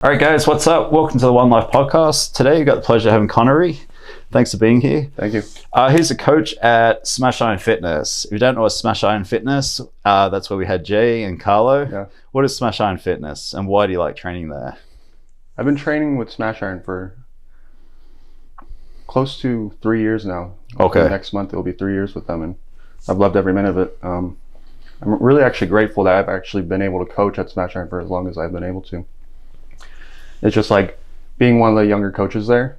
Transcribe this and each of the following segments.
All right, guys, what's up? Welcome to the Onelife Podcast. Today, we've got the pleasure of having Connery. Thanks for being here. Thank you. He's a coach at Smash Iron Fitness. If you don't know what Smash Iron Fitness, that's where we had Jay and Carlo. Yeah. What is Smash Iron Fitness, and why do you like training there? I've been training with Smash Iron for close to 3 years now. Okay. Next month, it'll be 3 years with them, and I've loved every minute of it. I'm really actually grateful that I've actually been able to coach at Smash Iron for as long as I've been able to. It's just like being one of the younger coaches there.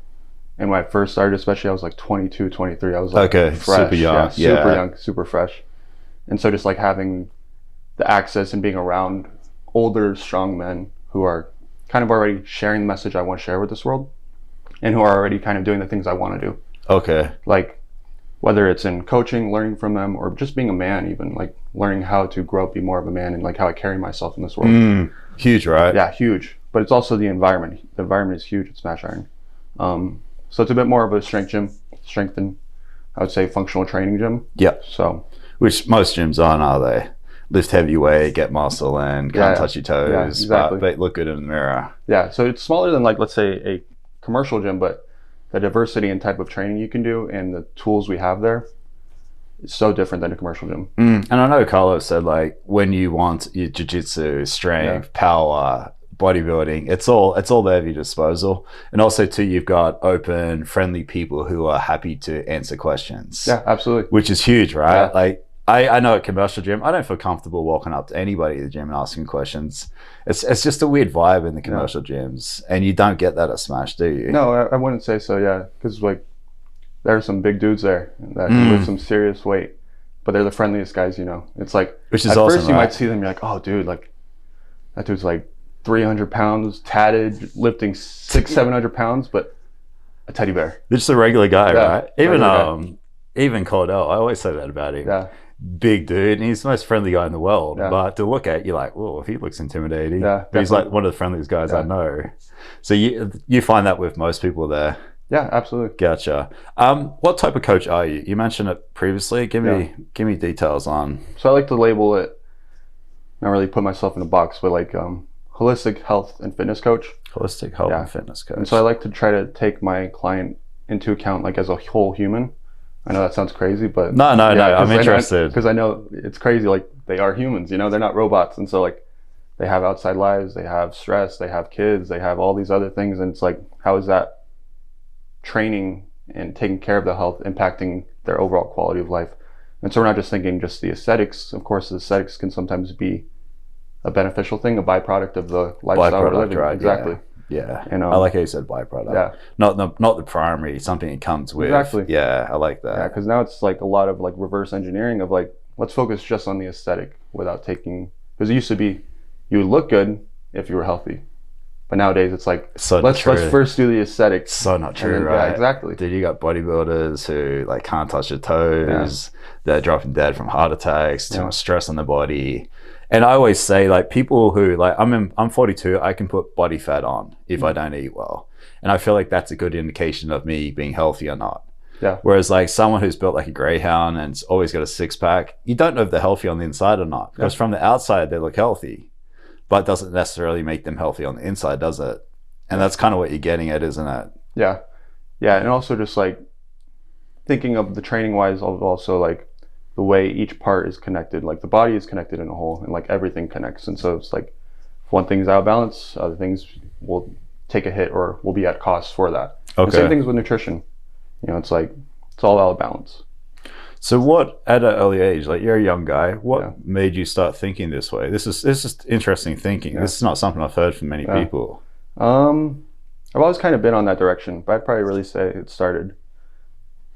And when I first started, especially, I was like 22, 23. I was like fresh, super young. super young, super fresh. And so just like having the access and being around older, strong men who are kind of already sharing the message I want to share with this world and who are already kind of doing the things I want to do. Okay. Like whether it's in coaching, learning from them, or just being a man, even like learning how to grow up, be more of a man, and like how I carry myself in this world. Huge, right? Yeah, huge. But it's also the environment. The environment is huge at Smash Iron. So it's a bit more of a strength and I would say functional training gym. Yeah. So, which most gyms are they? Lift heavy weight, get muscle, and can't touch your toes, yeah, exactly. but look good in the mirror. Yeah, so it's smaller than like, let's say, a commercial gym, but the diversity and type of training you can do and the tools we have there is so different than a commercial gym. And I know Carlos said like when you want your jiu-jitsu, strength, power, bodybuilding, it's all there at your disposal. And also too, you've got open, friendly people who are happy to answer questions. Yeah, absolutely. Which is huge, right? Yeah. Like I know at commercial gym, I don't feel comfortable walking up to anybody at the gym and asking questions. It's just a weird vibe in the commercial gyms, and you don't get that at Smash, do you? No, I wouldn't say so. Yeah, because like there are some big dudes there that lift some serious weight, but they're the friendliest guys, you know. It's like which is at awesome, first you right? might see them, you're like, oh, dude, like that dude's like 300 pounds, tatted, lifting 600-700 pounds, but a teddy bear. Just a regular guy, right? Even Even Cordell, I always say that about him. Yeah. Big dude, and he's the most friendly guy in the world. Yeah. But to look at, you're like, whoa, he looks intimidating. Yeah, but he's like one of the friendliest guys I know. So you find that with most people there. Yeah, absolutely. Gotcha. What type of coach are you? You mentioned it previously. Give me details on. So I like to label it, not really put myself in a box, but like holistic health and fitness coach. Holistic health and fitness coach. And so I like to try to take my client into account like as a whole human. I know that sounds crazy, but no, I'm interested. Because I know it's crazy, like they are humans, you know, they're not robots. And so like they have outside lives, they have stress, they have kids, they have all these other things. And it's like, how is that training and taking care of their health impacting their overall quality of life? And so we're not just thinking just the aesthetics. Of course, the aesthetics can sometimes be a beneficial thing, a byproduct of the lifestyle we're living. Right? Exactly. Yeah. And, I like how you said byproduct. Yeah. Not the primary, something it comes with. Exactly. Yeah, I like that. Yeah, because now it's like a lot of like reverse engineering of like, let's focus just on the aesthetic without taking, because it used to be you would look good if you were healthy. But nowadays it's like, let's first do the aesthetic. So not true, right? Yeah, exactly. Dude, you got bodybuilders who like can't touch their toes. Yeah. They're dropping dead from heart attacks, too much stress on their body. And I always say, like, people who, like, I'm 42, I can put body fat on if I don't eat well. And I feel like that's a good indication of me being healthy or not. Yeah. Whereas, like, someone who's built like a greyhound and's always got a six-pack, you don't know if they're healthy on the inside or not. Because from the outside, they look healthy. But it doesn't necessarily make them healthy on the inside, does it? And that's kind of what you're getting at, isn't it? Yeah. Yeah, and also just, like, thinking of the training-wise, also, like, the way each part is connected, like the body is connected in a whole, and like everything connects. And so it's like if one thing's out of balance, other things will take a hit or will be at cost for that. Okay. And same things with nutrition. You know, it's like it's all out of balance. So what, at an early age, like you're a young guy, what made you start thinking this way? This is interesting thinking. This is not something I've heard from many people. I've always kind of been on that direction, but I'd probably really say it started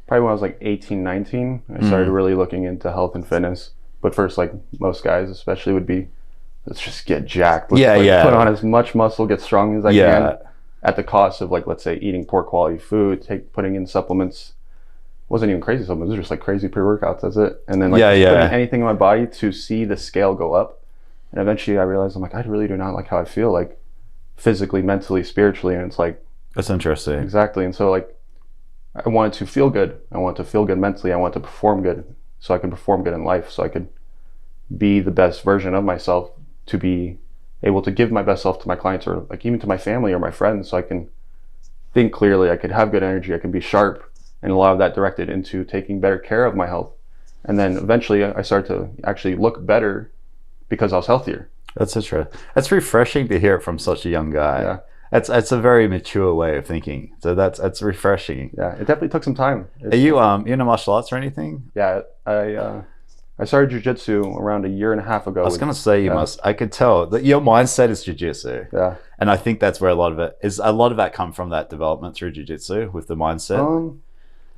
probably when I was like 18, 19, I started really looking into health and fitness. But first, like most guys especially, would be, let's just get jacked. Let's put on as much muscle, get strong as I can, at the cost of like, let's say, eating poor quality food, putting in supplements. Wasn't even crazy supplements, it was just like crazy pre-workouts, that's it. And then like putting anything in my body to see the scale go up. And eventually I realized, I'm like, I really do not like how I feel, like physically, mentally, spiritually. And it's like, that's interesting. Exactly. And so like, I wanted to feel good. I wanted to feel good mentally. I wanted to perform good so I can perform good in life, so I could be the best version of myself, to be able to give my best self to my clients, or like even to my family or my friends, so I can think clearly, I could have good energy, I can be sharp, and a lot of that directed into taking better care of my health. And then eventually I started to actually look better because I was healthier. That's interesting. That's refreshing to hear it from such a young guy. Yeah. That's a very mature way of thinking. So that's refreshing. Yeah, it definitely took some time. Are you into martial arts or anything? Yeah, I started jiu-jitsu around a year and a half ago. I was going to say you must. I could tell that your mindset is jiu-jitsu. Yeah. And I think that's where a lot of that come from, that development through jiu-jitsu with the mindset.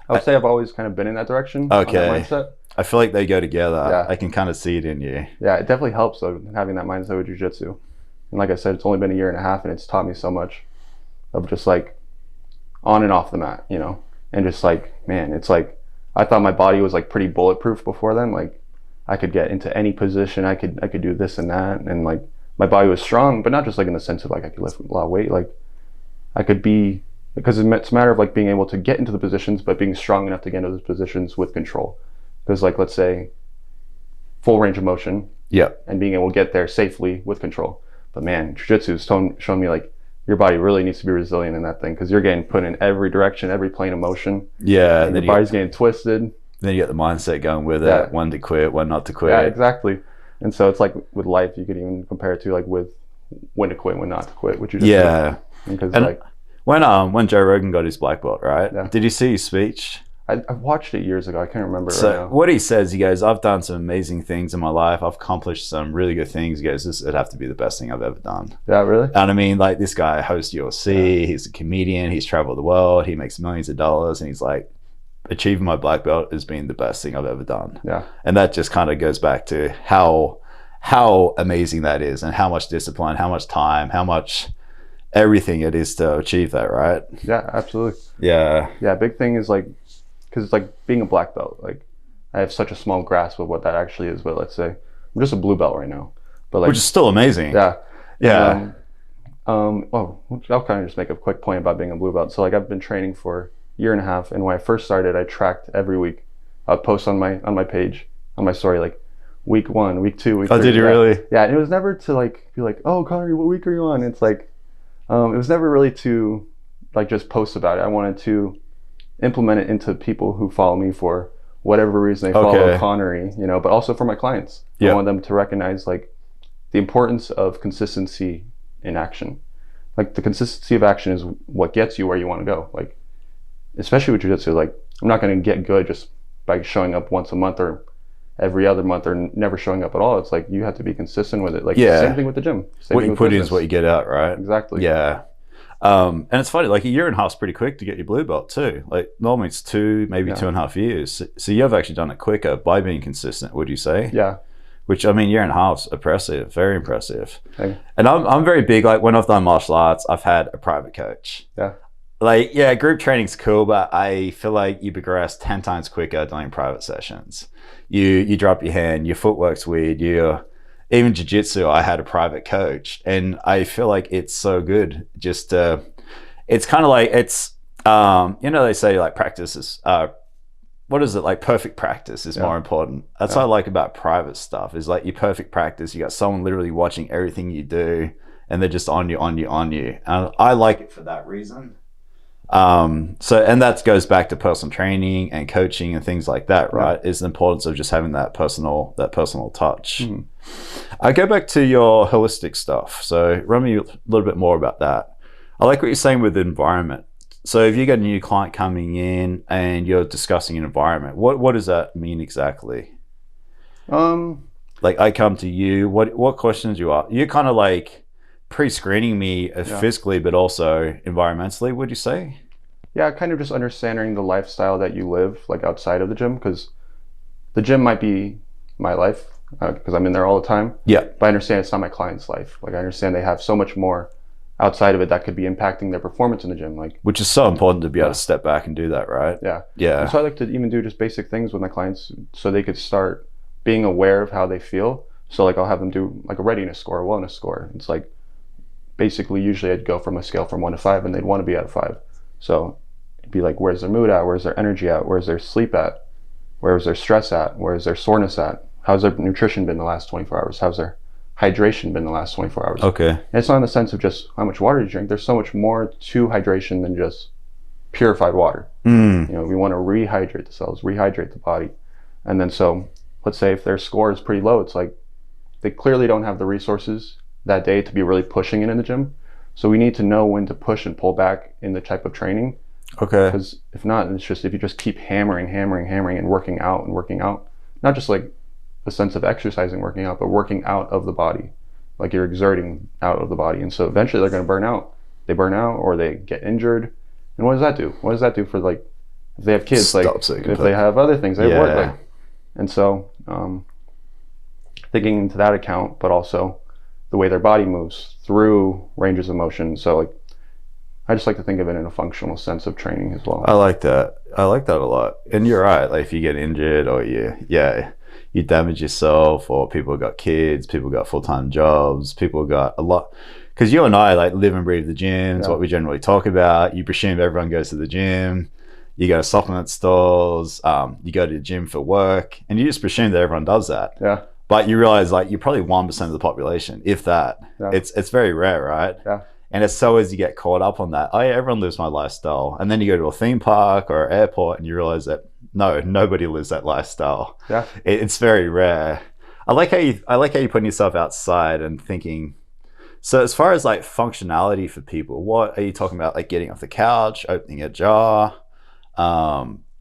I would say I've always kind of been in that direction. Okay. On that mindset. I feel like they go together. Yeah. I can kind of see it in you. Yeah, it definitely helps though, having that mindset with jiu-jitsu. And like I said, it's only been a year and a half, and it's taught me so much of just like on and off the mat, you know, and just like, man, it's like, I thought my body was like pretty bulletproof before then. Like I could get into any position, I could do this and that, and like my body was strong, but not just like in the sense of like I could lift a lot of weight, like I could be, because it's a matter of like being able to get into the positions, but being strong enough to get into those positions with control. Because like, let's say full range of motion, yeah, and being able to get there safely with control. But man, jiu-jitsu has shown me like your body really needs to be resilient in that thing, because you're getting put in every direction, every plane of motion. Yeah, and your body's getting twisted. Then you get the mindset going with it, when to quit, when not to quit. Yeah, exactly. And so it's like with life, you could even compare it to like with when to quit, when not to quit, which you just said. Because and like when Joe Rogan got his black belt, right? Yeah. Did you see his speech? I watched it years ago. I can't remember So right now. What he says, he goes, I've done some amazing things in my life. I've accomplished some really good things. He goes, this would have to be the best thing I've ever done. Yeah, really? And I mean, like, this guy hosts UFC, he's a comedian, he's traveled the world, he makes millions of dollars, and he's like, achieving my black belt has been the best thing I've ever done. Yeah. And that just kind of goes back to how amazing that is, and how much discipline, how much time, how much everything it is to achieve that, right? Yeah, absolutely. Yeah. Yeah, big thing is like, because it's like being a black belt, like I have such a small grasp of what that actually is, but let's say I'm just a blue belt right now, but like, which is still amazing. Yeah. I'll kind of just make a quick point about being a blue belt. So like I've been training for a year and a half, and when I first started, I tracked every week. I'd post on my page, on my story, like week 1, week 2, week 3. Oh, did you really? Yeah, and it was never to like be like, oh, Connery, what week are you on? It's like, it was never really to like just post about it. I wanted to implement it into people who follow me for whatever reason they follow Connery, you know, but also for my clients. I want them to recognize like the importance of consistency in action. Like the consistency of action is what gets you where you want to go. Like, especially with jiu-jitsu, like I'm not going to get good just by showing up once a month or every other month or never showing up at all. It's like you have to be consistent with it. Like same thing with the gym. What you put in is what you get out, right? Exactly. Yeah. And it's funny, like a year and a half is pretty quick to get your blue belt too. Like normally it's 2, maybe 2.5 years. So you've actually done it quicker by being consistent, would you say? Yeah. Which, I mean, year and a half is impressive, very impressive. Okay. And I'm very big, like when I've done martial arts, I've had a private coach. Yeah. Like, yeah, group training's cool, but I feel like you progress 10 times quicker doing private sessions. You drop your hand, your footwork's weird, even jiu-jitsu, I had a private coach, and I feel like it's so good. Just it's kind of like they say like practice is what is it, like perfect practice is more important. That's what I like about private stuff, is like your perfect practice, you got someone literally watching everything you do, and they're just on you. And I like it for that reason. And that goes back to personal training and coaching and things like that, right? Is the importance of just having that personal touch. I go back to your holistic stuff, so run me a little bit more about that. I like what you're saying with the environment. So if you get a new client coming in and you're discussing an environment, what does that mean exactly? Like I come to you, what questions you are? You're kind of like pre-screening me physically, but also environmentally, would you say? Yeah, kind of just understanding the lifestyle that you live, like outside of the gym, because the gym might be my life, because I'm in there all the time. Yeah. But I understand it's not my client's life. Like I understand they have so much more outside of it that could be impacting their performance in the gym. Like, which is so important to be able to step back and do that, right? Yeah. Yeah. And so I like to even do just basic things with my clients so they could start being aware of how they feel. So like I'll have them do like a readiness score, a wellness score. It's like basically usually I'd go from a scale from 1 to 5, and they'd want to be at a 5. So it'd be like, where's their mood at? Where's their energy at? Where's their sleep at? Where's their stress at? Where's their soreness at? How's their nutrition been the last 24 hours? How's hydration been the last 24 hours? Okay. And it's not in the sense of just how much water you drink. There's so much more to hydration than just purified water. You know, we want to rehydrate the cells, rehydrate the body. And then so let's say if their score is pretty low, it's like they clearly don't have the resources that day to be really pushing it in the gym. So we need to know when to push and pull back in the type of training. Okay. Because if not, it's just if you just keep hammering and working out, not just like a sense of exercising, working out, but working out of the body, like you're exerting out of the body. And so eventually they're going to burn out. They burn out or they get injured. And what does that do? What does that do for, like, if they have kids, like if they have other things, they have work, like, and so thinking into that account, but also the way their body moves through ranges of motion. So like, I just like to think of it in a functional sense of training as well. I like that a lot. And you're right, like if you get injured or you damage yourself, or people got kids, people got full-time jobs, people got a lot, because you and I like live and breathe the gym. It's what we generally talk about. You presume everyone goes to the gym, you go to supplement stores, you go to the gym for work, and you just presume that everyone does that. Yeah. But you realize like you're probably 1% of the population, if that. Yeah. It's very rare, right? Yeah. And it's so easy to get caught up on that. Oh yeah, everyone lives my lifestyle. And then you go to a theme park or airport and you realize that no, nobody lives that lifestyle. Yeah. It's very rare. I like how you putting yourself outside and thinking. So as far as like functionality for people, what are you talking about? Like getting off the couch, opening a jar,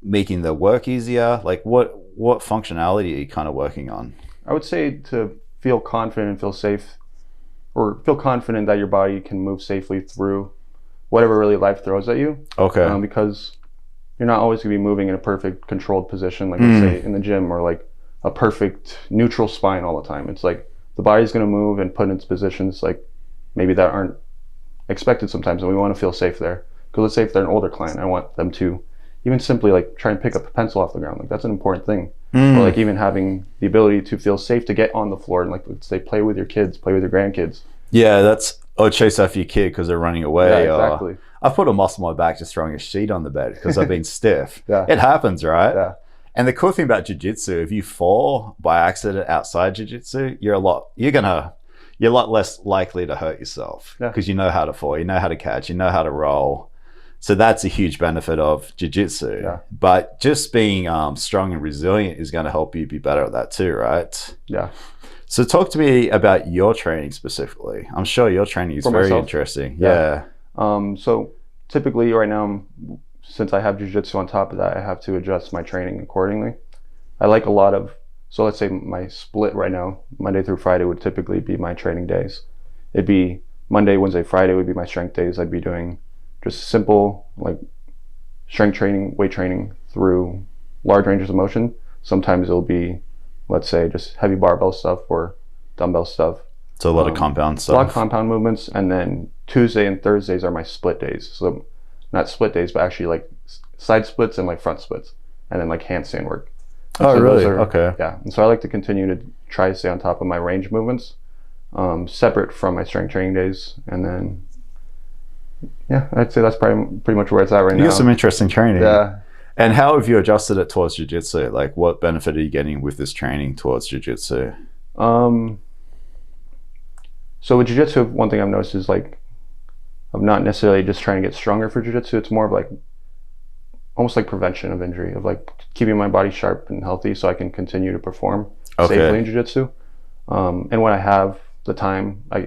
making the work easier? Like what functionality are you kind of working on? I would say to feel confident and feel safe, or feel confident that your body can move safely through whatever really life throws at you. Okay. Because you're not always going to be moving in a perfect controlled position, like let's say in the gym, or like a perfect neutral spine all the time. It's like the body's going to move and put in its positions like maybe that aren't expected sometimes, and we want to feel safe there. Because let's say if they're an older client, I want them to even simply like try and pick up a pencil off the ground. Like that's an important thing. Or like even having the ability to feel safe to get on the floor and like let's say play with your kids, play with your grandkids. Yeah, or chase after your kid because they're running away. Yeah, exactly. Or I've put a muscle on my back just throwing a sheet on the bed because I've been stiff. Yeah. It happens, right? Yeah. And the cool thing about jiu-jitsu, if you fall by accident outside jiu-jitsu, you're a lot less likely to hurt yourself because you know how to fall, you know how to catch, you know how to roll. So that's a huge benefit of jiu-jitsu. Yeah. But just being strong and resilient is going to help you be better at that too, right? Yeah. So talk to me about your training specifically. I'm sure your training is very interesting. Yeah. So typically right now, since I have jiu-jitsu on top of that, I have to adjust my training accordingly. I like so let's say my split right now, Monday through Friday would typically be my training days. It'd be Monday, Wednesday, Friday would be my strength days. I'd be doing just simple like strength training, weight training through large ranges of motion. Sometimes it'll be, let's say, just heavy barbell stuff or dumbbell stuff. So a lot of compound stuff. A lot of compound movements. And then Tuesday and Thursdays are my split days. So not split days, but actually like side splits and like front splits. And then like handstand work. And so really? Okay. Yeah. And so I like to continue to try to stay on top of my range movements, separate from my strength training days. And then, yeah, I'd say that's probably pretty much where it's at right now. You got some interesting training. Yeah. And how have you adjusted it towards jiu-jitsu? Like what benefit are you getting with this training towards jiu-jitsu? So with jiu-jitsu, one thing I've noticed is like, I'm not necessarily just trying to get stronger for jiu-jitsu. It's more of like, almost like prevention of injury, of like keeping my body sharp and healthy so I can continue to perform safely in jiu-jitsu. And when I have the time, I'll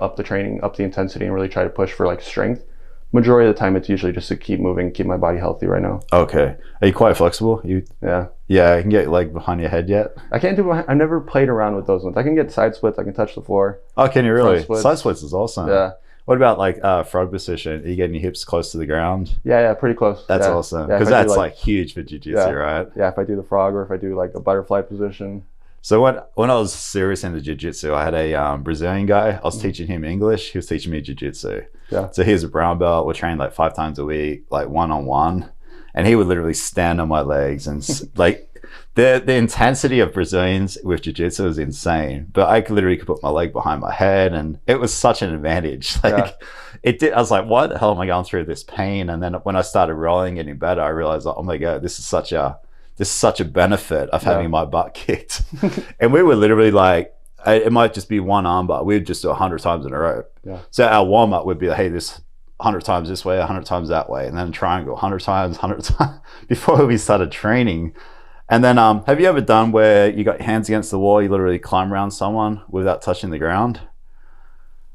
up the training, up the intensity, and really try to push for like strength. Majority of the time, it's usually just to keep moving, keep my body healthy right now. Okay. Are you quite flexible? Yeah. Yeah, I can get leg behind your head yet? I can't do I've never played around with those ones. I can get side splits, I can touch the floor. Oh, can you really? Side splits is awesome. Yeah. What about like frog position? Are you getting your hips close to the ground? Yeah, pretty close. That's awesome. Because that's like huge for jiu-jitsu, right? Yeah, if I do the frog or if I do like a butterfly position. So when I was serious into jiu-jitsu, I had a Brazilian guy. I was teaching him English. He was teaching me jiu-jitsu. Yeah. So he was a brown belt. We're trained like 5 times a week, like one-on-one. And he would literally stand on my legs and like the intensity of Brazilians with jiu-jitsu is insane. But I literally could put my leg behind my head, and it was such an advantage. Like it did. I was like, why the hell am I going through this pain? And then when I started rolling, getting better, I realized, oh my God, this is such a benefit of having my butt kicked. And we were literally like, it might just be one arm bar. We'd just do 100 times in a row. Yeah. So our warm up would be like, hey, this 100 times this way, 100 times that way, and then triangle 100 times, 100 times before we started training. And then, have you ever done where you got your hands against the wall, you literally climb around someone without touching the ground?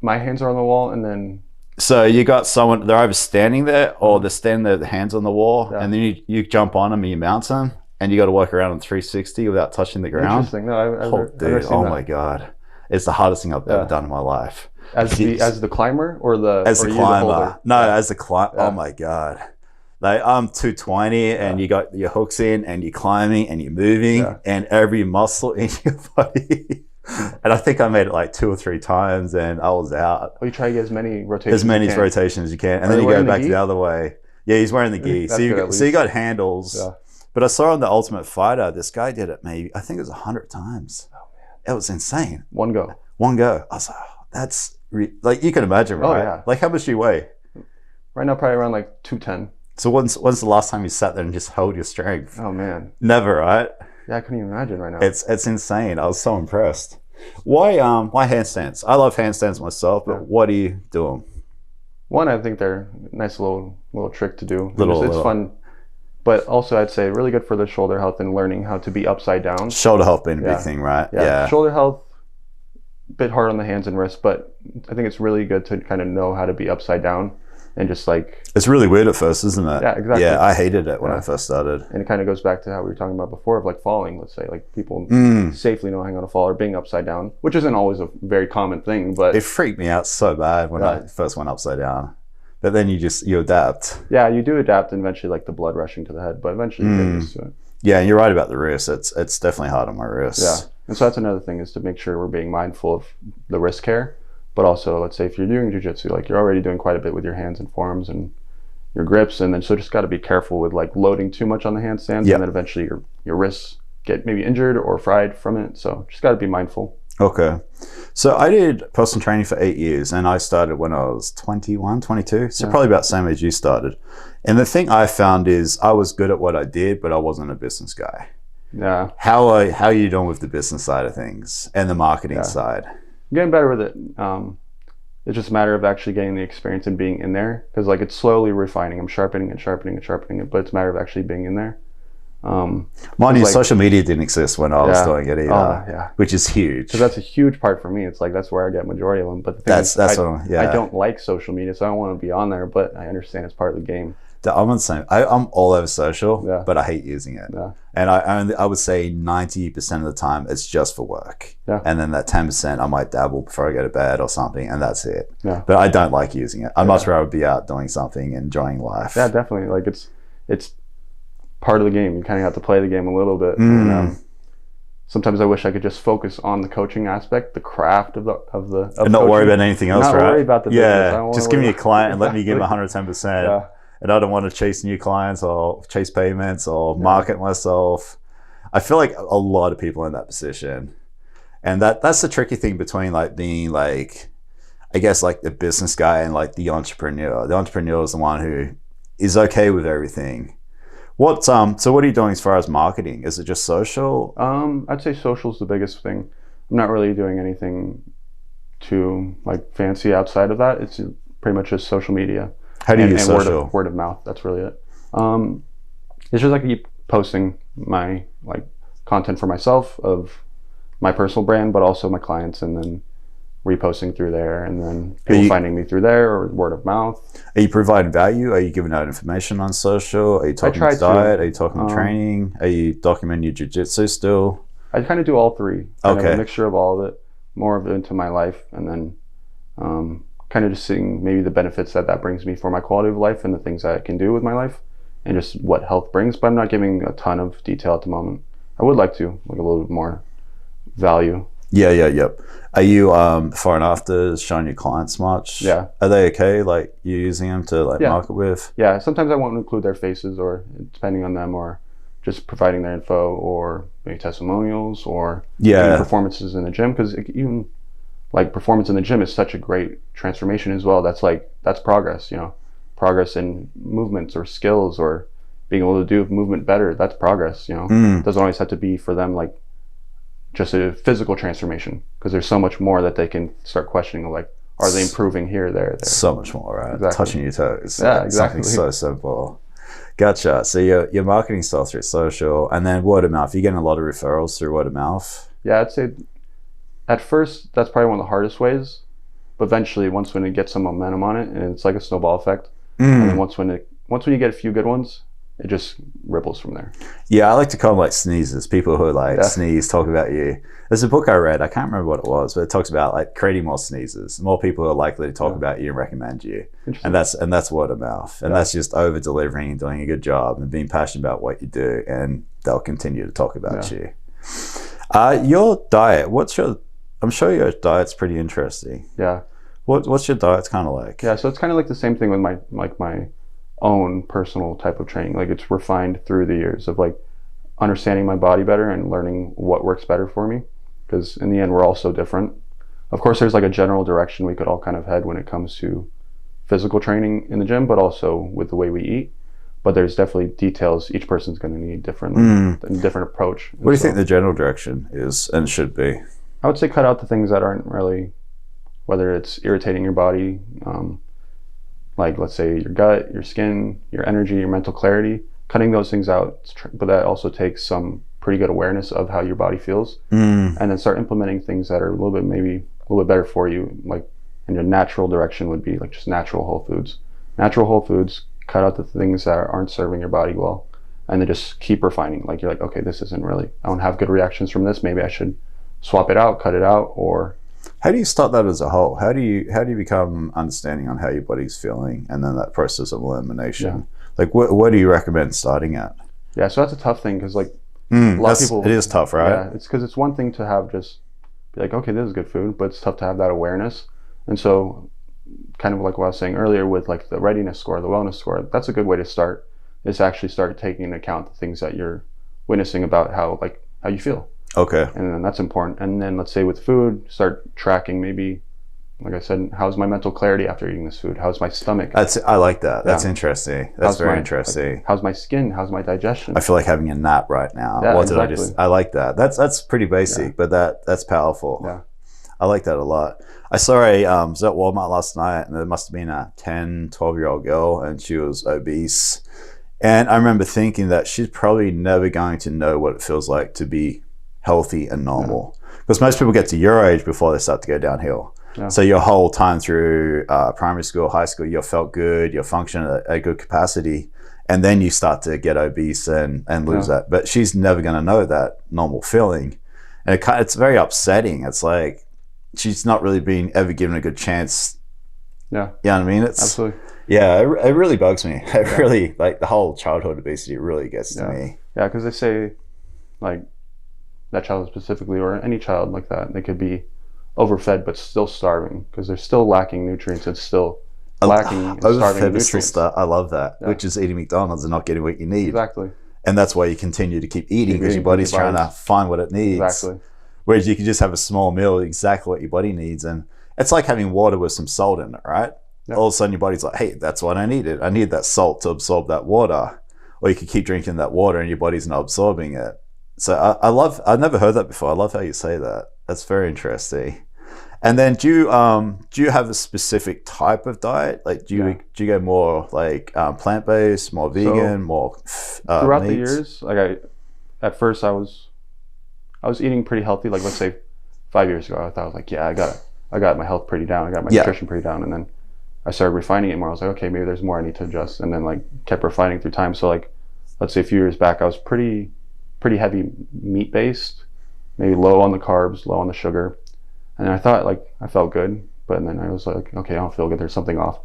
My hands are on the wall, and then. So you got someone, they're either standing there or they're standing there with their hands on the wall, and then you jump on them and you mount them, and you got to work around on 360 without touching the ground. Interesting. No, I've never seen oh that. my God. It's the hardest thing I've ever done in my life. As the climber or the climber? No, yeah. as the climber. Oh my God. Like I'm 220 and you got your hooks in and you're climbing and you're moving and every muscle in your body. And I think I made it like 2 or 3 times and I was out. Well, you try to get as many rotations as you can. And then you go back the other way. Yeah, he's wearing the gi. So you got handles. Yeah. But I saw on the Ultimate Fighter, this guy did it maybe, I think it was 100 times. Oh man. It was insane. One go. I was like, oh, that's, like you can imagine, right? Oh yeah. Like how much do you weigh? Right now, probably around like 210. So when's the last time you sat there and just held your strength? Oh man. Never, right? Yeah, I couldn't even imagine right now. It's insane. I was so impressed. Why handstands? I love handstands myself, but what do you do them? One, I think they're a nice little trick to do. It's fun. But also I'd say really good for the shoulder health and learning how to be upside down. Shoulder health being a big thing, right? Yeah. Shoulder health, a bit hard on the hands and wrists, but I think it's really good to kind of know how to be upside down and just like... It's really weird at first, isn't it? Yeah, exactly. Yeah, I hated it when I first started. And it kind of goes back to how we were talking about before of like falling, let's say, like people safely knowing how to fall or being upside down, which isn't always a very common thing, but... It freaked me out so bad when I first went upside down. But then you adapt. Yeah, you do adapt and eventually like the blood rushing to the head, but eventually you get used to it. Yeah, and you're right about the wrist. It's definitely hard on my wrist. Yeah, and so that's another thing is to make sure we're being mindful of the wrist care, but also let's say if you're doing jiu-jitsu, like you're already doing quite a bit with your hands and forearms and your grips, and then so just got to be careful with like loading too much on the handstands, and then eventually your wrists get maybe injured or fried from it. So just got to be mindful. Okay. So I did personal training for 8 years and I started when I was 21, 22. So probably about the same age you started. And the thing I found is I was good at what I did, but I wasn't a business guy. Yeah. How are you doing with the business side of things and the marketing side? I'm getting better with it. It's just a matter of actually getting the experience and being in there, because like it's slowly refining. I'm sharpening it, but it's a matter of actually being in there. Mind you, social media didn't exist when I was doing it either, which is huge. So that's a huge part for me. It's like that's where I get majority of them. But the thing I don't like social media, so I don't want to be on there. But I understand it's part of the game. I'm on the same. I'm all over social, but I hate using it. Yeah. And I would say 90% of the time it's just for work. Yeah. And then that 10% I might dabble before I go to bed or something, and that's it. Yeah. But I don't like using it. I'd much rather be out doing something, enjoying life. Yeah, definitely. Like it's part of the game. You kind of have to play the game a little bit. And, sometimes I wish I could just focus on the coaching aspect, the craft of and not worry about anything else, right? Not worry about the business. Just give me a client and let me give him 110%. Yeah. And I don't want to chase new clients or chase payments or market myself. I feel like a lot of people are in that position. And that's the tricky thing between like being like, I guess like the business guy and like the entrepreneur. The entrepreneur is the one who is okay with everything. So what are you doing as far as marketing? Is it just social? I'd say social is the biggest thing. I'm not really doing anything too like fancy outside of that. It's pretty much just social media. How do you use social? Word of mouth. That's really it. It's just like I keep posting my like content for myself of my personal brand, but also my clients, and then reposting through there, and then people finding me through there or word of mouth. Are you providing value? Are you giving out information on social? Are you talking diet? Are you talking training? Are you documenting your jiu-jitsu still? I kind of do all three. Kind of a mixture of all of it, more of it into my life, and then kind of just seeing maybe the benefits that brings me for my quality of life and the things that I can do with my life and just what health brings. But I'm not giving a ton of detail at the moment. I would like to, like a little bit more value. Yep. Are you before and after showing your clients much? Yeah. Are they okay? Like you using them to like market with? Yeah. Sometimes I won't include their faces, or depending on them, or just providing their info, or maybe testimonials, or performances in the gym, because even like performance in the gym is such a great transformation as well. That's progress, progress in movements or skills or being able to do movement better. That's progress, It doesn't always have to be for them like just a physical transformation, because there's so much more that they can start questioning, like, are they improving here, there? So much more, right? Exactly. Touching your toes. Yeah, exactly. Something so simple. Gotcha. So your marketing style through social, and then word of mouth. You're getting a lot of referrals through word of mouth. Yeah, I'd say at first that's probably one of the hardest ways, but eventually when it gets some momentum on it, and it's like a snowball effect, and then once when you get a few good ones, it just ripples from there. Yeah, I like to call them like sneezes. People who like sneeze, talk about you. There's a book I read, I can't remember what it was, but it talks about like creating more sneezes. More people are likely to talk about you and recommend you. And that's word of mouth. And that's just over delivering and doing a good job and being passionate about what you do, and they'll continue to talk about you. Your diet, I'm sure your diet's pretty interesting. Yeah. What's your diet kind of like? Yeah, so it's kind of like the same thing with my own personal type of training. Like, it's refined through the years of like understanding my body better and learning what works better for me, because in the end we're all so different. Of course there's like a general direction we could all kind of head when it comes to physical training in the gym, but also with the way we eat. But there's definitely details each person's going to need differently, and different approach. What do you think the general direction is and should be? I would say cut out the things that aren't really, whether it's irritating your body, like let's say your gut, your skin, your energy, your mental clarity, cutting those things out. But that also takes some pretty good awareness of how your body feels, and then start implementing things that are a little bit better for you. Like, in your natural direction would be like just natural whole foods. Natural whole foods, cut out the things that aren't serving your body well, and then just keep refining. Like, you're like, okay, this isn't really, I don't have good reactions from this. Maybe I should swap it out, cut it out. Or how do you start that as a whole? How do you become understanding on how your body's feeling, and then that process of elimination? Like, what do you recommend starting at? Yeah, so that's a tough thing, because like a lot of people, it is tough, right? Yeah, it's because it's one thing to have just be like, okay, this is good food, but it's tough to have that awareness. And so, kind of like what I was saying earlier with like the readiness score, the wellness score, that's a good way to start, is to actually start taking into account the things that you're witnessing about how you feel. Okay. And then that's important. And then let's say with food, start tracking, maybe, like I said, how's my mental clarity after eating this food? How's my stomach? I like that. That's interesting. That's very interesting. Like, how's my skin? How's my digestion? I feel like having a nap right now. Yeah, exactly. I like that. That's pretty basic, but that's powerful. Yeah. I like that a lot. I saw was at Walmart last night, and there must have been a 10, 12-year-old girl, and she was obese. And I remember thinking that she's probably never going to know what it feels like to be healthy and normal. Because most people get to your age before they start to go downhill. Yeah. So your whole time through primary school, high school, you felt good, you're functioning at a good capacity, and then you start to get obese and lose that. But she's never going to know that normal feeling. And it's very upsetting. It's like she's not really been ever given a good chance. Yeah. You know what I mean? Absolutely. Yeah, it really bugs me. It really, like, the whole childhood obesity really gets to me. Yeah, because they say, like, that child specifically, or any child like that, they could be overfed but still starving, because they're still lacking nutrients. It's still lacking and starving nutrients. I love that, which is eating McDonald's and not getting what you need. Exactly. And that's why you continue to keep eating, because your body's trying to find what it needs. Exactly. Whereas you can just have a small meal, exactly what your body needs. And it's like having water with some salt in it, right? Yep. All of a sudden your body's like, hey, that's what I needed. I need that salt to absorb that water. Or you could keep drinking that water and your body's not absorbing it. So I've never heard that before. I love how you say that. That's very interesting. And then do you have a specific type of diet? Like, do you go more like plant-based, more vegan, more throughout meat? The years, like at first I was eating pretty healthy. Like, let's say 5 years ago, I thought I was like, yeah, I got my health pretty down. I got my nutrition pretty down. And then I started refining it more. I was like, okay, maybe there's more I need to adjust. And then like kept refining through time. So like, let's say a few years back, I was pretty heavy meat based, maybe low on the carbs, low on the sugar. And I thought, like, I felt good, but then I was like, okay, I don't feel good. There's something off.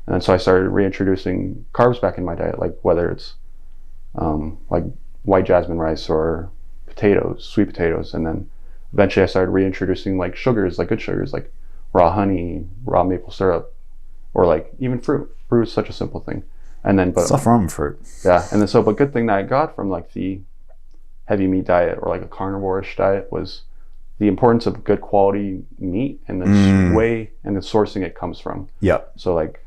And then so I started reintroducing carbs back in my diet, like whether it's like white jasmine rice or potatoes, sweet potatoes. And then eventually I started reintroducing like sugars, like good sugars, like raw honey, raw maple syrup, or like even fruit. Fruit is such a simple thing. And then, but stuff wrong with fruit. Yeah. And then but good thing that I got from like the heavy meat diet, or like a carnivore-ish diet, was the importance of good quality meat and the way and the sourcing it comes from. Yep. So like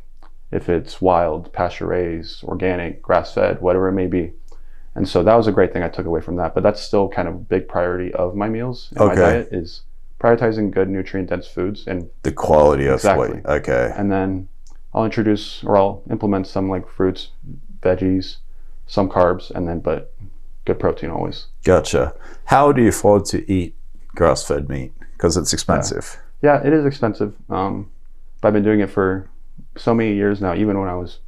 if it's wild, pasture raised, organic, grass fed, whatever it may be. And so that was a great thing I took away from that. But that's still kind of a big priority of my meals in my diet is prioritizing good nutrient dense foods and the quality of exactly. what. Okay. And then I'll implement some like fruits, veggies, some carbs, and then but good protein always. Gotcha. How do you afford to eat grass-fed meat? Because it's expensive. Yeah, it is expensive. But I've been doing it for so many years now. Even when I was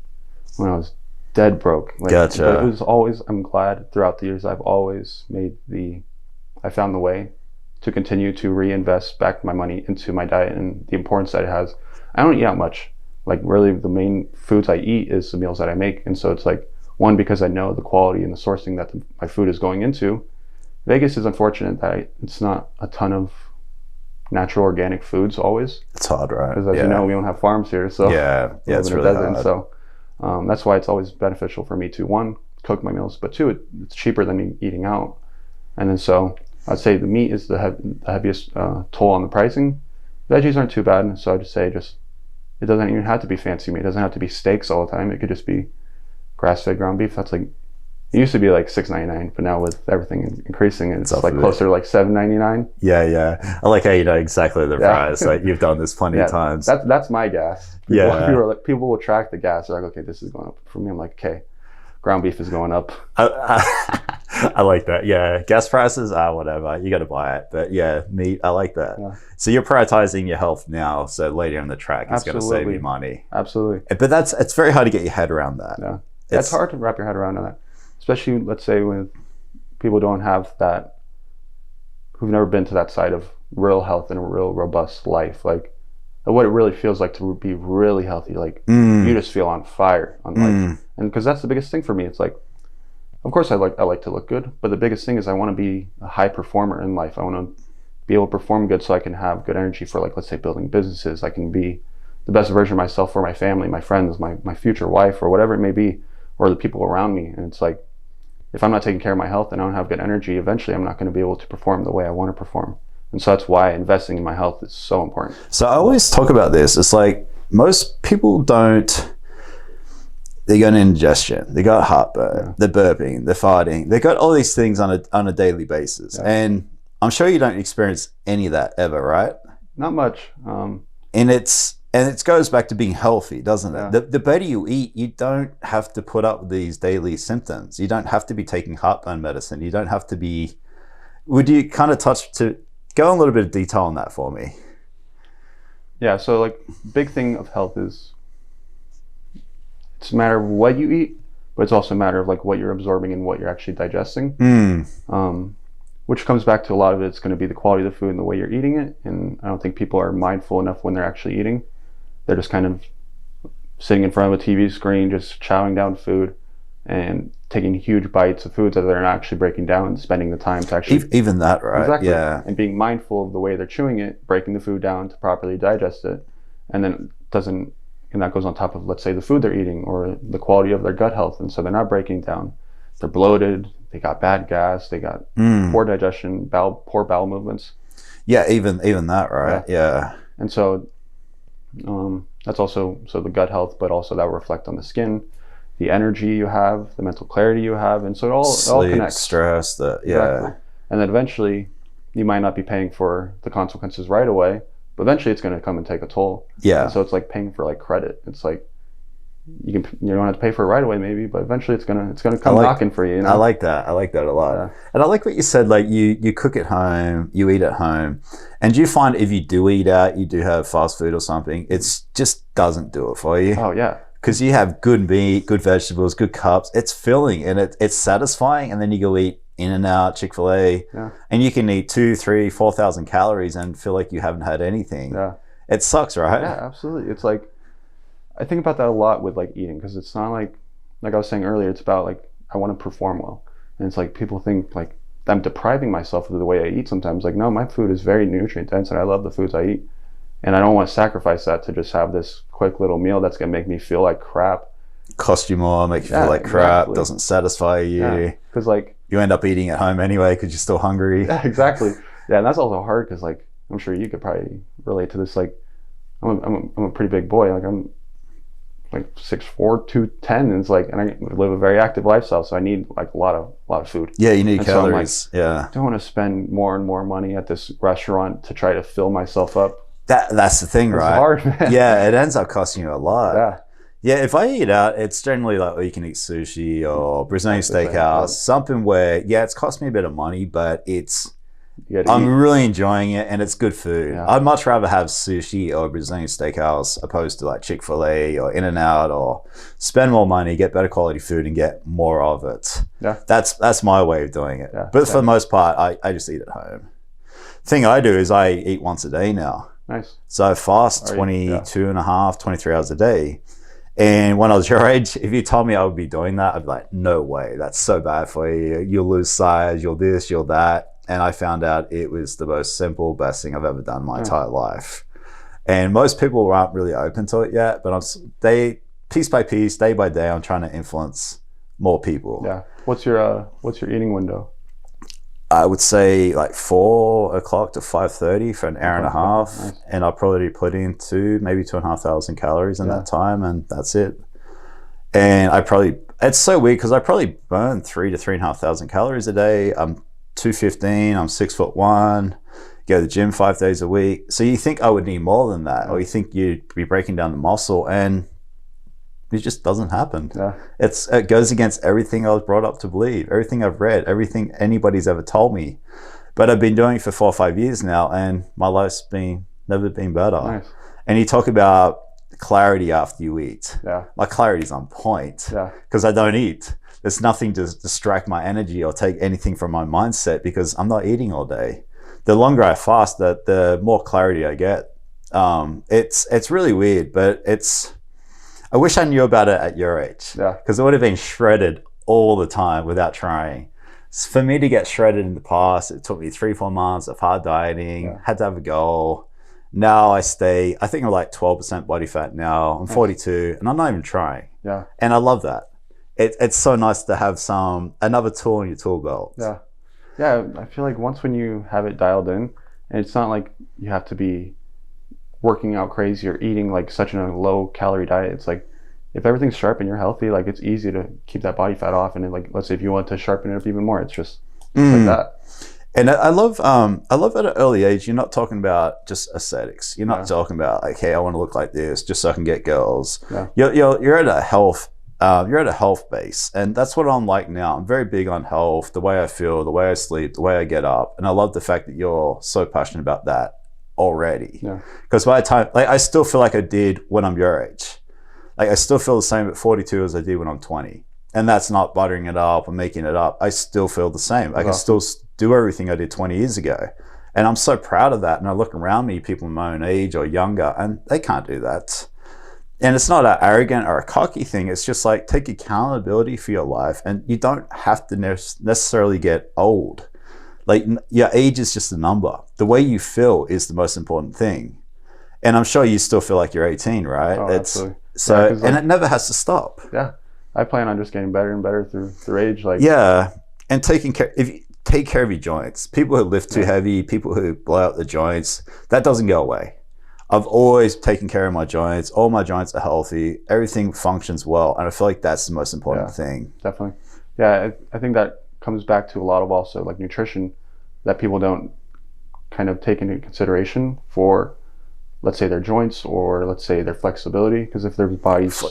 dead broke. Like, gotcha. But it was always. I'm glad throughout the years I found the way to continue to reinvest back my money into my diet and the importance that it has. I don't eat out much. Like really, the main foods I eat is the meals that I make, and so it's like one because I know the quality and the sourcing that my food is going into. Vegas is unfortunate that it's not a ton of natural organic foods always. It's hard, right? Because as you know, we don't have farms here, so it's really hard. So that's why it's always beneficial for me to one, cook my meals, but two, it's cheaper than eating out. And then so I'd say the meat is the heaviest toll on the pricing. Veggies aren't too bad, so I'd just say it doesn't even have to be fancy meat. It doesn't have to be steaks all the time. It could just be grass-fed ground beef. That's like, it used to be like $6.99, but now with everything increasing, it's like closer to like $7.99. Yeah. I like how you know exactly the price. Like you've done this plenty of times. That's my gas. People will track the gas. They're like, okay, this is going up. For me, I'm like, okay, ground beef is going up. I like that. Yeah, gas prices are whatever. You got to buy it. But yeah, meat. I like that. Yeah. So you're prioritizing your health now. So later in the track, it's going to save you money. Absolutely. But it's very hard to get your head around that. Yeah, it's hard to wrap your head around that, especially let's say with people don't have that, who've never been to that side of real health and a real robust life, like what it really feels like to be really healthy. Like you just feel on fire on life, and because that's the biggest thing for me. It's like, of course I like to look good, but the biggest thing is I want to be a high performer in life. I want to be able to perform good so I can have good energy for, like, let's say building businesses. I can be the best version of myself for my family, my friends, my future wife, or whatever it may be, or the people around me. And it's like, if I'm not taking care of my health and I don't have good energy, eventually I'm not going to be able to perform the way I want to perform. And so that's why investing in my health is so important. So I always talk about this. It's like most people don't. They got indigestion, they got heartburn, they're burping, they're farting, they got all these things on a daily basis. And I'm sure you don't experience any of that ever, right? Not much. And it goes back to being healthy, doesn't it? The better you eat, you don't have to put up with these daily symptoms. You don't have to be taking heartburn medicine. You don't have to be. Would you kind of go a little bit of detail on that for me? Yeah. So like, big thing of health is, it's a matter of what you eat, but it's also a matter of like what you're absorbing and what you're actually digesting. Which comes back to a lot of it's going to be the quality of the food and the way you're eating it. And I don't think people are mindful enough when they're actually eating. They're just kind of sitting in front of a TV screen, just chowing down food and taking huge bites of foods that they're not actually breaking down and spending the time to actually... Even that, right? Exactly. Yeah. And being mindful of the way they're chewing it, breaking the food down to properly digest it. And then and that goes on top of, let's say, the food they're eating or the quality of their gut health. And so they're not breaking down. They're bloated. They got bad gas. They got poor digestion, poor bowel movements. Yeah, even that, right? Yeah. And so that's also the gut health, but also that will reflect on the skin, the energy you have, the mental clarity you have, and so it all connects. Stress, Exactly. And then eventually, you might not be paying for the consequences right away, but eventually it's going to come and take a toll. Yeah. And so it's like paying for like credit. It's like you don't have to pay for it right away maybe, but eventually it's gonna come knocking for you. You know? I like that a lot. Yeah. And I like what you said, like you cook at home, you eat at home, and do you find if you do eat out, you do have fast food or something, it just doesn't do it for you? Oh yeah. Because you have good meat, good vegetables, good carbs. It's filling and it's satisfying, and then you go eat In-N-Out, Chick-fil-A, and you can eat 2,000, 3,000, 4,000 calories and feel like you haven't had anything. Yeah. It sucks, right? Yeah, absolutely. It's like, I think about that a lot with like eating, because it's not like I was saying earlier, it's about like, I want to perform well. And it's like, people think like I'm depriving myself of the way I eat sometimes. Like, no, my food is very nutrient dense and I love the foods I eat. And I don't want to sacrifice that to just have this quick little meal that's going to make me feel like crap. Cost you more, make you feel like crap, doesn't satisfy you. Yeah, because like... You end up eating at home anyway because you're still hungry. Yeah, exactly. Yeah, and that's also hard because like, I'm sure you could probably relate to this. Like, I'm a pretty big boy. Like, I'm like 6'4", 210, and it's like, and I live a very active lifestyle, so I need like a lot of food. Yeah, you need and calories. So yeah. I don't want to spend more and more money at this restaurant to try to fill myself up. That's the thing, right? It's hard, man. Yeah, it ends up costing you a lot. Yeah. Yeah, if I eat out, it's generally like, you can eat sushi or Brazilian steakhouse, something where, it's cost me a bit of money, but I'm really enjoying it and it's good food. Yeah. I'd much rather have sushi or Brazilian steakhouse opposed to like Chick-fil-A or In-N-Out, or spend more money, get better quality food and get more of it. Yeah. That's my way of doing it. Yeah. But for the most part, I just eat at home. Thing I do is I eat once a day now. Nice. So I fast 22 and a half, 23 hours a day. And when I was your age, if you told me I would be doing that, I'd be like, no way, that's so bad for you. You'll lose size, you'll this, you'll that. And I found out it was the most simple, best thing I've ever done in my entire life. And most people aren't really open to it yet, but piece by piece, day by day, I'm trying to influence more people. Yeah. What's your eating window? I would say like 4 o'clock to 5:30 for an hour and a half. Nice. And I'll probably put in maybe 2,500 calories in that time, and that's it. And it's so weird because I probably burn 3,000 to 3,500 calories a day. I'm 215, I'm 6'1", go to the gym 5 days a week. So you think I would need more than that, or you think you'd be breaking down the muscle, and it just doesn't happen. Yeah. It goes against everything I was brought up to believe, everything I've read, everything anybody's ever told me. But I've been doing it for 4 or 5 years now, and my life's never been better. Nice. And you talk about clarity after you eat. Yeah. My clarity's on point because I don't eat. There's nothing to distract my energy or take anything from my mindset because I'm not eating all day. The longer I fast, the more clarity I get. It's really weird, but I wish I knew about it at your age, because it would have been shredded all the time without trying. For me to get shredded in the past, it took me 3-4 months of hard dieting, had to have a goal. Now I think I'm like 12% body fat now. I'm 42 and I'm not even trying. Yeah. And I love that. It's so nice to have another tool in your tool belt. Yeah. Yeah, I feel like when you have it dialed in, and it's not like you have to be working out crazy or eating like such a low calorie diet. It's like if everything's sharp and you're healthy, like it's easy to keep that body fat off. And then, like, let's say if you want to sharpen it up even more, it's just like that. And I love at an early age, you're not talking about just aesthetics. You're not talking about like, hey, I want to look like this just so I can get girls. Yeah. You're at a health base, and that's what I'm like now. I'm very big on health, the way I feel, the way I sleep, the way I get up, and I love the fact that you're so passionate about that already. Because by the time, like, I still feel like I did when I'm your age. Like I still feel the same at 42 as I did when I'm 20, and that's not buttering it up or making it up. I still feel the same. I can still do everything I did 20 years ago, and I'm so proud of that. And I look around me, people my own age or younger, and they can't do that. And it's not an arrogant or a cocky thing. It's just like, take accountability for your life, and you don't have to necessarily get old. Like, your age is just a number. The way you feel is the most important thing. And I'm sure you still feel like you're 18, right? Oh, absolutely. So, and it never has to stop. Yeah. I plan on just getting better and better through age. Like, yeah. And if you take care of your joints, people who lift too heavy, people who blow out the joints, that doesn't go away. I've always taken care of my joints. All my joints are healthy. Everything functions well. And I feel like that's the most important thing. Definitely. Yeah. I think that comes back to a lot of also like nutrition that people don't kind of take into consideration for, let's say, their joints, or let's say their flexibility. Because if their body's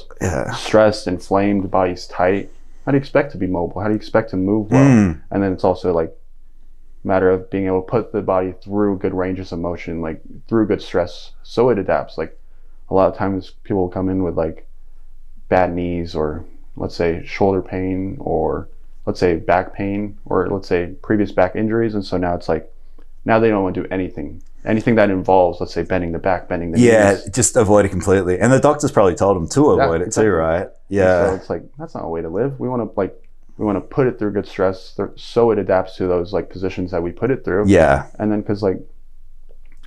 stressed, inflamed, the body's tight, how do you expect to be mobile? How do you expect to move well? And then it's also like a matter of being able to put the body through good ranges of motion, like through good stress, so it adapts. Like a lot of times people will come in with like bad knees, or let's say shoulder pain, or let's say back pain, or let's say previous back injuries. And so now it's like, now they don't want to do anything that involves, let's say, bending the back, bending the knees. Yeah, just avoid it completely. And the doctors probably told them to avoid it too, right? Yeah. And so it's like, that's not a way to live. We want to put it through good stress so it adapts to those like positions that we put it through. Yeah. And then because like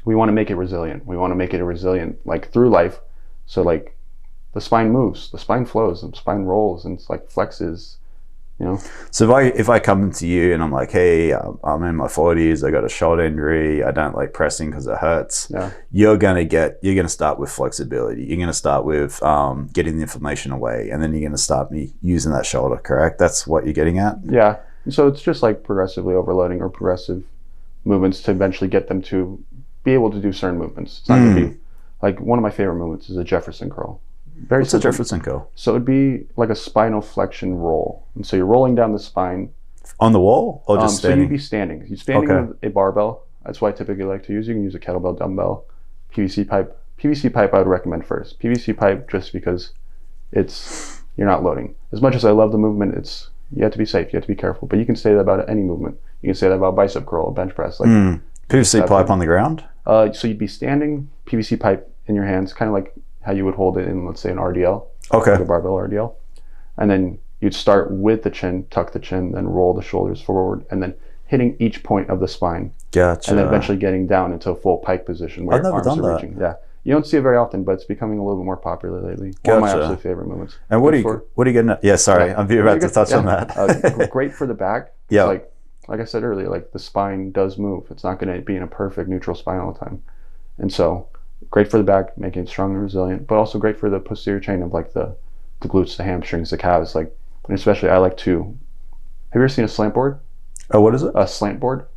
we want to make it resilient. We want to make it resilient like through life. So like the spine moves, the spine flows, the spine rolls, and it's like flexes you know. So if I come to you and I'm like, hey, I'm in my 40s, I got a shoulder injury, I don't like pressing because it hurts. Yeah. You're gonna start with flexibility. You're gonna start with getting the inflammation away, and then you're gonna start me using that shoulder. Correct? That's what you're getting at. Yeah. And so it's just like progressively overloading or progressive movements to eventually get them to be able to do certain movements. It's not gonna be like one of my favorite movements is a Jefferson curl. What's a Jefferson curl? So it'd be like a spinal flexion roll, and so you're rolling down the spine on the wall or just standing. So you'd be standing. You're standing with a barbell. That's what I typically like to use. You can use a kettlebell, dumbbell, PVC pipe. PVC pipe I would recommend first. PVC pipe just because you're not loading. As much as I love the movement, you have to be safe. You have to be careful. But you can say that about any movement. You can say that about bicep curl, bench press. Like PVC pipe on the ground. So you'd be standing, PVC pipe in your hands, kind of like how you would hold it in, let's say, an RDL. Okay. Like a barbell RDL. And then you'd start with the chin, tuck the chin, then roll the shoulders forward, and then hitting each point of the spine. Gotcha. And then eventually getting down into a full pike position where your arms are reaching. Yeah. You don't see it very often, but it's becoming a little bit more popular lately. Gotcha. One of my absolute favorite movements. And what are you getting at? Yeah, sorry. I'm about to touch on that. Great for the back. Yeah. Like I said earlier, like the spine does move. It's not going to be in a perfect neutral spine all the time. And so great for the back, making it strong and resilient, but also great for the posterior chain of like the glutes, the hamstrings, the calves. Like, and especially I like to, have you ever seen a slant board? Oh, what is it? A slant board?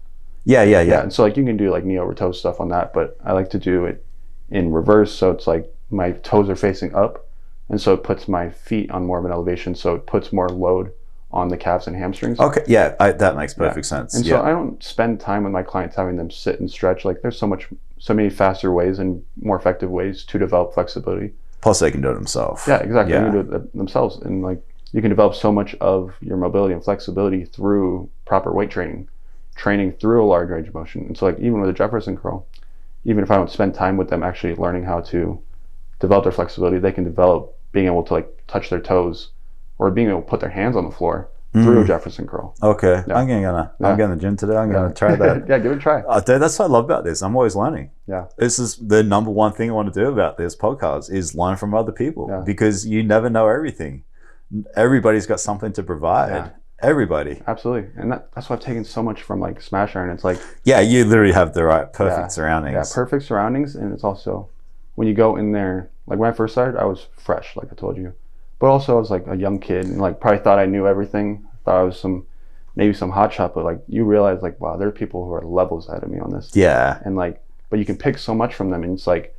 Yeah. And so like you can do like knee over toe stuff on that, but I like to do it in reverse. So it's like my toes are facing up. And so it puts my feet on more of an elevation. So it puts more load on the calves and hamstrings. Okay. Yeah. That makes perfect sense. And so I don't spend time with my clients having them sit and stretch. Like there's so many faster ways and more effective ways to develop flexibility. Plus they can do it themselves. Yeah, exactly. They can do it themselves. And like you can develop so much of your mobility and flexibility through proper weight training through a large range of motion. And so like even with a Jefferson curl, even if I don't spend time with them actually learning how to develop their flexibility, they can develop being able to like touch their toes or being able to put their hands on the floor through a Jefferson curl. Okay. Yeah. I'm going to the gym today. I'm going to try that. Yeah, give it a try. Dude, that's what I love about this. I'm always learning. Yeah. This is the number one thing I want to do about this podcast is learn from other people because you never know everything. Everybody's got something to provide. Yeah. Everybody. Absolutely. And that's why I've taken so much from like Smash Iron. It's like, yeah, you literally have the right perfect surroundings. Yeah, perfect surroundings. And it's also when you go in there, like when I first started, I was fresh, like I told you. But also I was like a young kid and like probably thought I knew everything. Thought I was maybe some hotshot, but like you realize like, wow, there are people who are levels ahead of me on this. Yeah. And like, but you can pick so much from them. And it's like,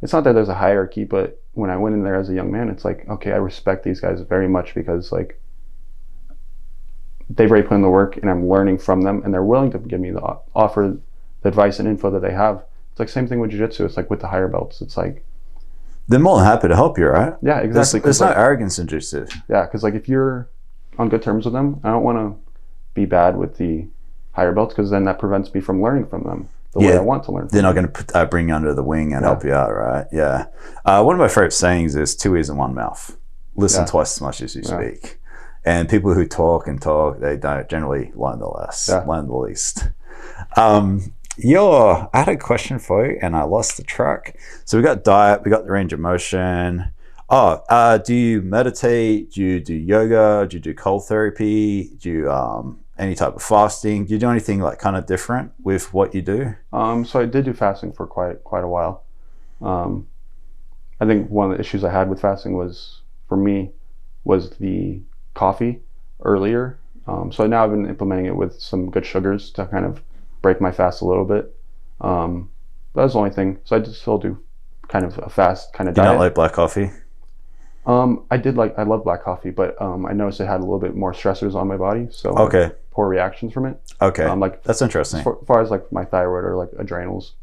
it's not that there's a hierarchy, but when I went in there as a young man, it's like, okay, I respect these guys very much because like they've already put in the work and I'm learning from them and they're willing to give me offer the advice and info that they have. It's like same thing with jiu-jitsu. It's like with the higher belts, it's like they're more than happy to help you, right? Yeah, exactly. There's no arrogance in jiu-jitsu. Yeah, because like if you're on good terms with them, I don't want to be bad with the higher belts because then that prevents me from learning from them the way I want to learn. They're not going to bring you under the wing and help you out, right? Yeah. One of my favorite sayings is 2 ears and 1 mouth. Listen twice as much as you speak. And people who talk, they don't generally learn the least. I had a question for you and I lost the track. So we got diet, we got the range of motion. Do you meditate? Do you do yoga? Do you do cold therapy? Do you any type of fasting? Do you do anything like kind of different with what you do? So I did do fasting for quite a while. I think one of the issues I had with fasting was the coffee earlier. So now I've been implementing it with some good sugars to kind of break my fast a little bit. But that's the only thing. So I still do kind of a fast kind of diet. You don't like black coffee? I love black coffee, but I noticed it had a little bit more stressors on my body. So poor reactions from it. Okay. That's interesting. As far as like my thyroid or like adrenals.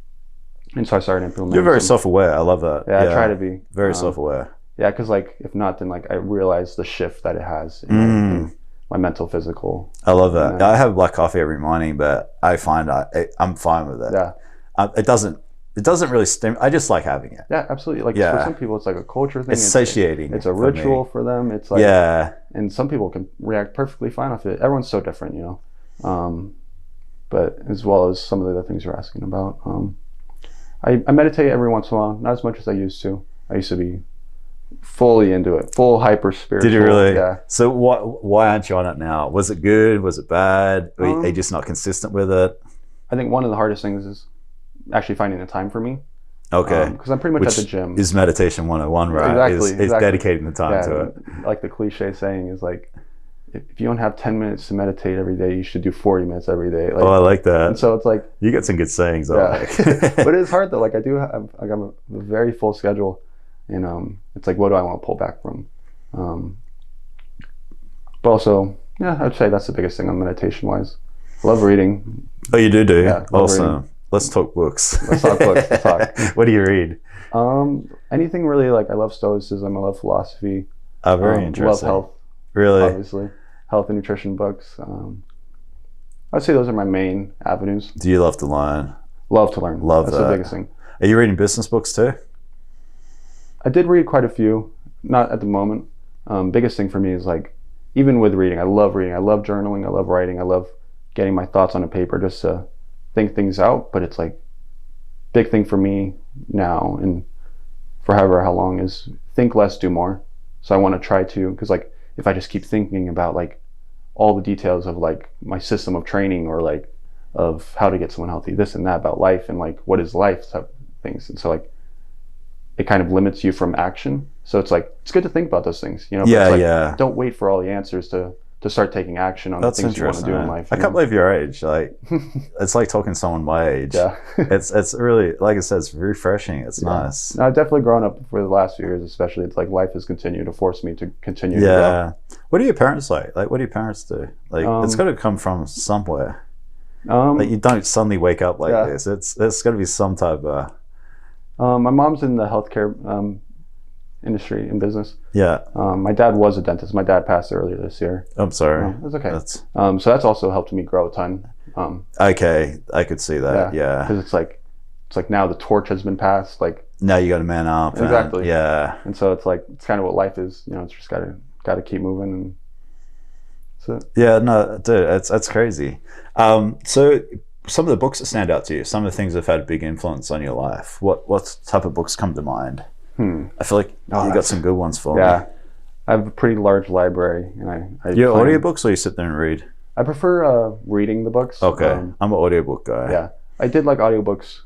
And so I started implementing. You're very self-aware. I love that. Yeah, I try to be. Very self-aware. Yeah, because like if not, then like I realize the shift that it has in my mental, physical. I love that. I have black coffee every morning, but I find I'm fine with it. Yeah. It doesn't really I just like having it. Yeah, absolutely. Like for some people, it's like a culture thing. It's satiating. It's a ritual for them. It's like and some people can react perfectly fine off it. Everyone's so different, you know. But as well as some of the other things you're asking about, I meditate every once in a while, not as much as I used to. I used to be fully into it, full hyper spiritual. Did you really? Yeah. So why aren't you on it now? Was it good? Was it bad? Are you just not consistent with it? I think one of the hardest things is actually finding the time for me. Okay. Because I'm pretty much at the gym. Is meditation 101, right? Exactly. Is dedicating the time to it. Like the cliche saying is like, if you don't have 10 minutes to meditate every day, you should do 40 minutes every day. Like, I like that. And so it's like, you get some good sayings. Yeah. But it is hard though. Like I do have, I got a very full schedule, and it's like, what do I want to pull back from? But also, yeah, I'd say that's the biggest thing on meditation wise. Love reading. Oh, you do? Yeah. Awesome. Reading. Let's talk books. Let's talk books. Let's talk. What do you read? Anything really. Like I love Stoicism. I love philosophy. Oh, very interesting. Love health. Really? Obviously, health and nutrition books. I'd say those are my main avenues. Do you love to learn? Love to learn. Love That's that. the biggest thing. Are you reading business books too? I did read quite a few. Not at the moment. Biggest thing for me is like, even with reading, I love reading. I love journaling. I love writing. I love getting my thoughts on a paper just to think things out. But it's like, big thing for me now and for how long is think less, do more. So I want to try to, because like if I just keep thinking about like all the details of like my system of training or like of how to get someone healthy, this and that about life and like what is life type things, and so like it kind of limits you from action. So it's like it's good to think about those things, you know. Yeah, it's like, yeah. Don't wait for all the answers to start taking action on the things you want to do in life. I can't believe your age. Like, it's like talking to someone my age. Yeah. it's really, like I said, it's refreshing. It's nice. I've definitely grown up for the last few years, especially. It's like life has continued to force me to continue. Yeah. To grow. What are your parents like? Like, what do your parents do? Like, it's got to come from somewhere. Like, you don't suddenly wake up like this. There's got to be some type of. My mom's in the healthcare industry and business. Yeah. My dad was a dentist. My dad passed earlier this year. I'm sorry. That's okay. So that's also helped me grow a ton. Okay, I could see that. Yeah. Because it's like now the torch has been passed. Like now you got to man up. Exactly. Yeah. And so it's like it's kind of what life is. You know, it's just got to keep moving. And that's it. Yeah. No, dude, that's crazy. So some of the books that stand out to you, some of the things that have had a big influence on your life. What type of books come to mind? I feel like you got some good ones for me. Yeah, I have a pretty large library, and I your audiobooks, or you sit there and read? I prefer reading the books. Okay, I'm an audiobook guy. Yeah, I did like audiobooks,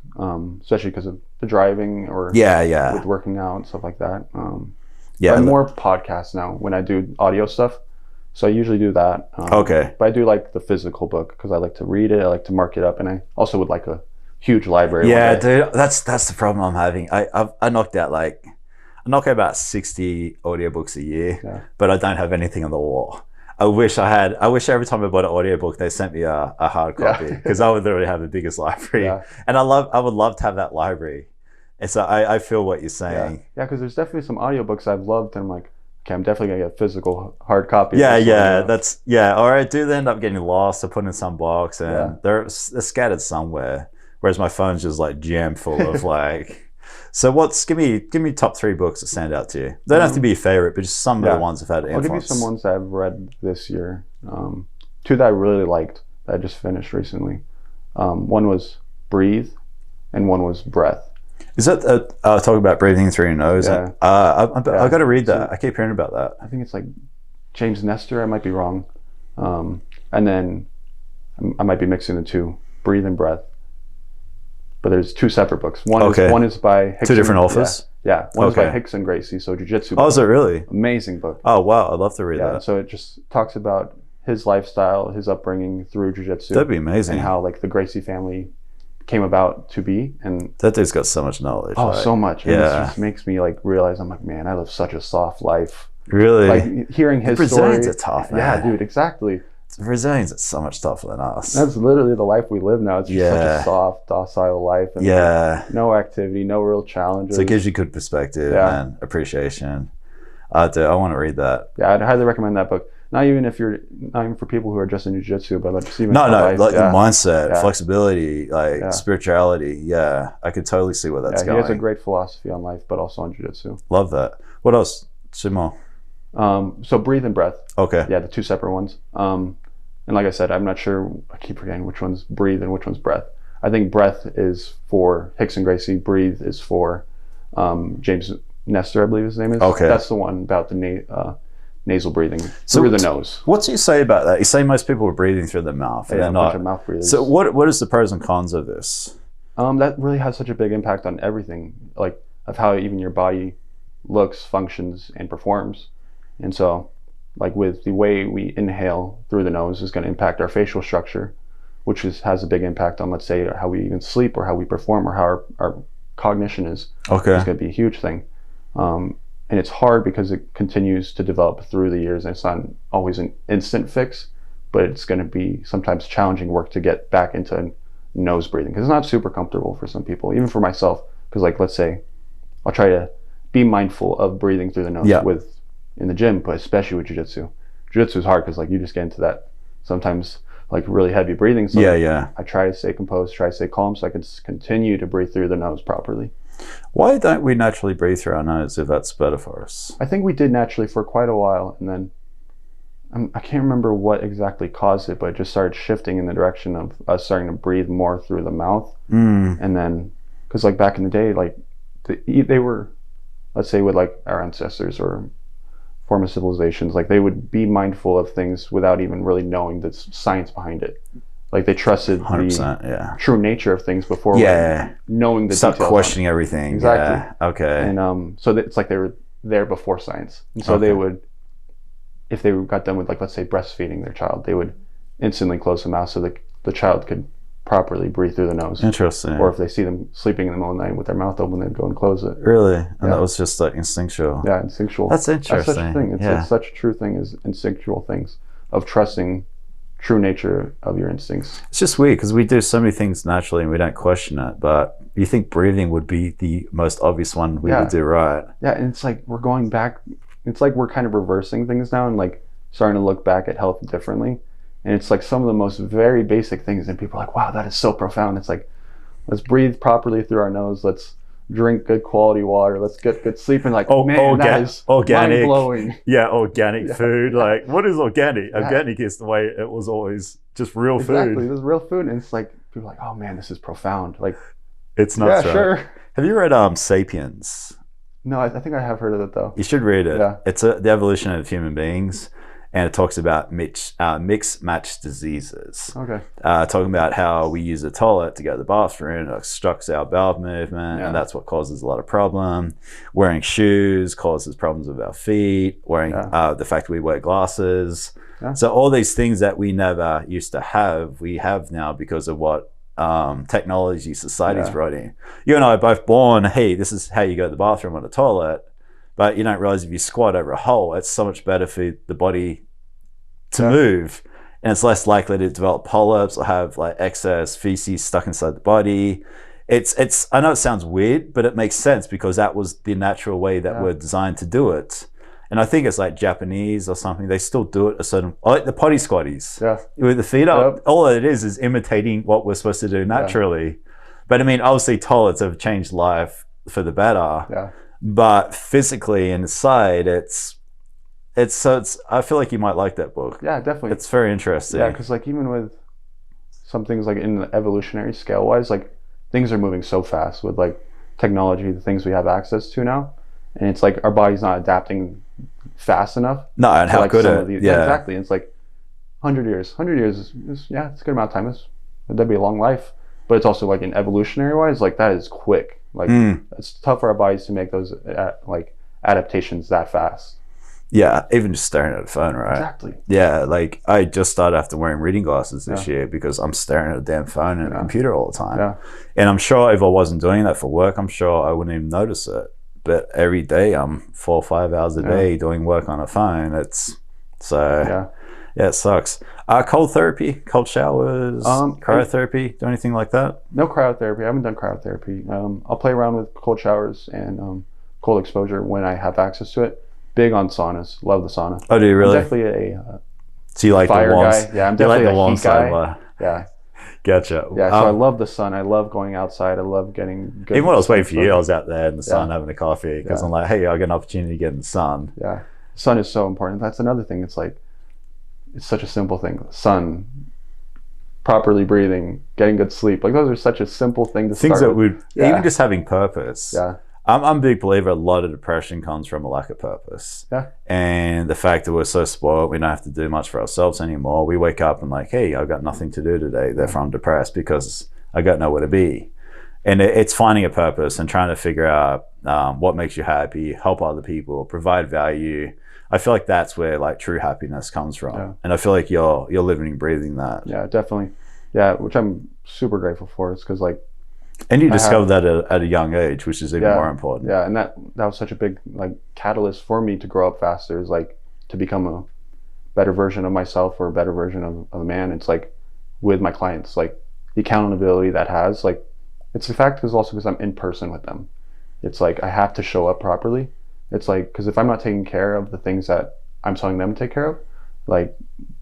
especially because of the driving or with working out and stuff like that. I'm more podcasts now when I do audio stuff, so I usually do that. Okay, but I do like the physical book because I like to read it. I like to mark it up, and I also would like a huge library. Yeah, dude, that's the problem I'm having. I knock out about 60 audiobooks a year, but I don't have anything on the wall. I wish every time I bought an audiobook they sent me a hard copy, because I would literally have the biggest library. And I would love to have that library. And so I feel what you're saying. Yeah, because there's definitely some audiobooks I've loved, and I'm like, okay, I'm definitely gonna get a physical hard copy. Or I do end up getting lost or put in some box, and they're scattered somewhere. Whereas my phone's just like jammed full of like. So give me top 3 books that stand out to you. They don't have to be your favorite, but just some of the ones that have had influence. I'll give you some ones that I've read this year. 2 that I really liked that I just finished recently. One was Breathe, and one was Breath. Is that talking about breathing through your nose? Yeah. I've got to read that. I keep hearing about that. I think it's like James Nestor. I might be wrong. And then I might be mixing the two, Breathe and Breath. But there's 2 separate books. One is by Hicks 2 different authors? Yeah. One is by Hicks and Gracie, so jiu-jitsu book. Oh, is it really? Amazing book. Oh, wow. I'd love to read that. So it just talks about his lifestyle, his upbringing through jiu-jitsu. That'd be amazing. And how like the Gracie family came about to be. And that dude's got so much knowledge. Oh, so much. And it just makes me like realize, I'm like, man, I live such a soft life. Really? Like hearing his story. Brazilians are tough, man. Yeah, dude, exactly. Brazilians are so much tougher than us. That's literally the life we live now. It's just such a soft, docile life. And no activity, no real challenges. So it gives you good perspective and appreciation. I want to read that. Yeah, I'd highly recommend that book. Not even for people who are just in jiu-jitsu, but just even like the mindset, flexibility, like spirituality. Yeah, I could totally see where that's going. He has a great philosophy on life, but also on jiu-jitsu. Love that. What else? Two more. So Breathe and Breath. Okay. Yeah, the 2 separate ones. And like I said, I'm not sure. I keep forgetting which one's Breathe and which one's Breath. I think Breath is for Hicks and Gracie. Breathe is for James Nestor, I believe his name is. Okay. That's the one about the nasal breathing through the nose. What's you say about that? You say most people are breathing through the mouth, and they're not. Of mouth breathers. So what is the pros and cons of this? That really has such a big impact on everything, like of how even your body looks, functions, and performs. And so, like with the way we inhale through the nose is going to impact our facial structure, which has a big impact on, let's say, how we even sleep or how we perform or how our cognition is. Okay. It's going to be a huge thing. And it's hard because it continues to develop through the years, and it's not always an instant fix, but it's going to be sometimes challenging work to get back into nose breathing, because it's not super comfortable for some people, even for myself, because like, let's say I'll try to be mindful of breathing through the nose in the gym, but especially with jiu-jitsu. Jiu-jitsu is hard because like you just get into that sometimes like really heavy breathing. So I try to stay composed, try to stay calm, so I can continue to breathe through the nose properly. Why don't we naturally breathe through our nose if that's better for us? I think we did naturally for quite a while, and then I can't remember what exactly caused it, but it just started shifting in the direction of us starting to breathe more through the mouth. And then, because like back in the day, like they were, let's say with like our ancestors or former civilizations, like they would be mindful of things without even really knowing the science behind it. Like they trusted the true nature of things before knowing the details. Stop questioning everything. Exactly. Yeah. Okay. And so it's like they were there before science. And so they would, if they got done with like, let's say breastfeeding their child, they would instantly close the mouth so that the child could properly breathe through the nose. Interesting. Or if they see them sleeping in the middle of the night with their mouth open, they'd go and close it. Really? And that was just like instinctual. Yeah, instinctual. That's interesting. That's such a thing. It's such a true thing as instinctual things of trusting true nature of your instincts. It's just weird because we do so many things naturally and we don't question it, but you think breathing would be the most obvious one we would do right. Yeah, and it's like we're going back, it's like we're kind of reversing things now and like starting to look back at health differently. And it's like some of the most very basic things, and people are like, wow, that is so profound. It's like, let's breathe properly through our nose, let's drink good quality water, let's get good sleep, and like, that is organic, mind-blowing. Yeah, organic food. Like, what is organic? Organic is the way it was always just real food. Exactly, this is real food, and it's like, people are like, oh man, this is profound. Like, it's not sure. Have you read Sapiens? No, I think I have heard of it though. You should read it. Yeah. It's the evolution of human beings. And it talks about mixed match diseases. Okay. Talking about how we use the toilet to go to the bathroom, it obstructs our bowel movement, and that's what causes a lot of problem. Wearing shoes causes problems with our feet. Wearing the fact we wear glasses. Yeah. So all these things that we never used to have, we have now because of what technology society's brought in. You and I are both born, hey, this is how you go to the bathroom on the toilet. But you don't realize if you squat over a hole, it's so much better for the body to move, and it's less likely to develop polyps or have like excess feces stuck inside the body. It's I know it sounds weird, but it makes sense because that was the natural way that we're designed to do it. And I think it's like Japanese or something, they still do it a certain, like the potty squatties. Yeah. With the feet up, all it is imitating what we're supposed to do naturally. Yeah. But I mean, obviously toilets have changed life for the better. Yeah. But physically inside, it's I feel like you might like that book. Yeah, definitely. It's very interesting. Yeah, because like even with some things like in the evolutionary scale wise, like things are moving so fast with like technology, the things we have access to now, and it's like our body's not adapting fast enough. No, and how good it? Yeah, exactly. And it's like 100 years. 100 years is it's a good amount of time. That'd be a long life, but it's also like in evolutionary wise, like that is quick. Like it's tough for our bodies to make those like adaptations that fast. Yeah, even just staring at a phone, right? Exactly. Yeah, like I just started after wearing reading glasses this year because I'm staring at a damn phone and a computer all the time. Yeah. And I'm sure if I wasn't doing that for work, I'm sure I wouldn't even notice it. But every day I'm 4 or 5 hours a day doing work on a phone. Yeah, it sucks. Cold therapy, cold showers, cryotherapy, do anything like that? No cryotherapy. I haven't done cryotherapy. I'll play around with cold showers and cold exposure when I have access to it. Big on saunas. Love the sauna. Oh, do you really? I'm definitely a so you like fire the warm, guy. Yeah, I'm definitely like the a heat guy. Sauna. Yeah. Gotcha. Yeah, so I love the sun. I love going outside. I love getting good. Even when I was waiting for you, I was out there in the sun having a coffee because I'm like, hey, I get an opportunity to get in the sun. Yeah. Sun is so important. That's another thing. It's like, it's such a simple thing. Sun, properly breathing, getting good sleep. Like those are such a simple thing to things start that would even just having purpose. Yeah. I'm a big believer a lot of depression comes from a lack of purpose. Yeah. And the fact that we're so spoiled, we don't have to do much for ourselves anymore. We wake up and like, hey, I've got nothing to do today. Therefore, I'm depressed because I got nowhere to be. And it's finding a purpose and trying to figure out what makes you happy, help other people, provide value. I feel like that's where like true happiness comes from. Yeah. And I feel like you're living and breathing that. Yeah, definitely. Yeah, which I'm super grateful for. It's because like, and you discovered that at a young age, which is even more important. Yeah, and that was such a big like catalyst for me to grow up faster, is like to become a better version of myself or a better version of a man. It's like with my clients, like the accountability that has, like, it's the fact is also because I'm in person with them. It's like I have to show up properly. It's like, because if I'm not taking care of the things that I'm telling them to take care of, like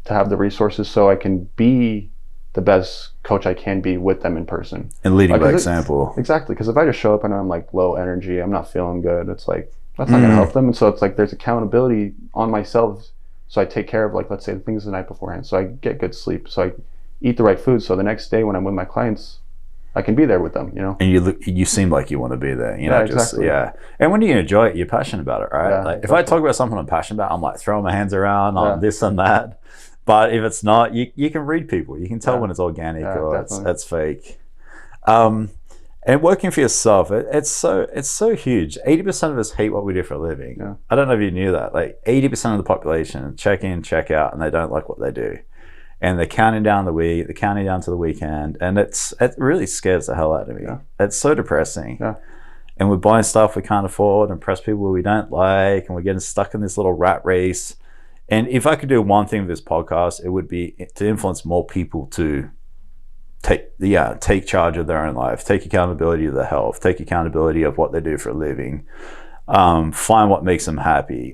to have the resources so I can be the best coach I can be with them in person. And leading by example. Exactly. Because if I just show up and I'm like low energy, I'm not feeling good, it's like, that's not going to help them. And so it's like there's accountability on myself. So I take care of, like, let's say the things the night beforehand. So I get good sleep. So I eat the right food. So the next day when I'm with my clients, I can be there with them, you know? And you seem like you want to be there, you know? Exactly. And when you enjoy it, you're passionate about it, right? Yeah, like if I talk about something I'm passionate about, I'm like throwing my hands around on this and that. But if it's not, you can read people. You can tell when it's organic or it's fake. And working for yourself, it's so huge. 80% of us hate what we do for a living. Yeah. I don't know if you knew that. Like 80% of the population check in, check out, and they don't like what they do. And they're counting down the week, they're counting down to the weekend, and it really scares the hell out of me. Yeah. It's so depressing. Yeah. And we're buying stuff we can't afford, impress people we don't like, and we're getting stuck in this little rat race. And if I could do one thing with this podcast, it would be to influence more people to take charge of their own life, take accountability of their health, take accountability of what they do for a living, find what makes them happy.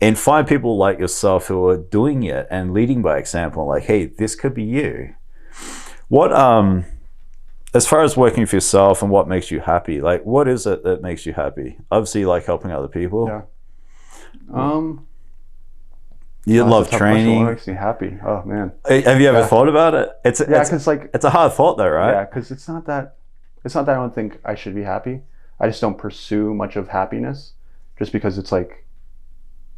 And find people like yourself who are doing it and leading by example, like, hey, this could be you. What, as far as working for yourself and what makes you happy, like, what is it that makes you happy? Obviously, you like helping other people. Yeah. You love training. What makes me happy? Oh, man. Have you ever thought about it? It's a hard thought though, right? Yeah, because it's not that I don't think I should be happy. I just don't pursue much of happiness just because it's like,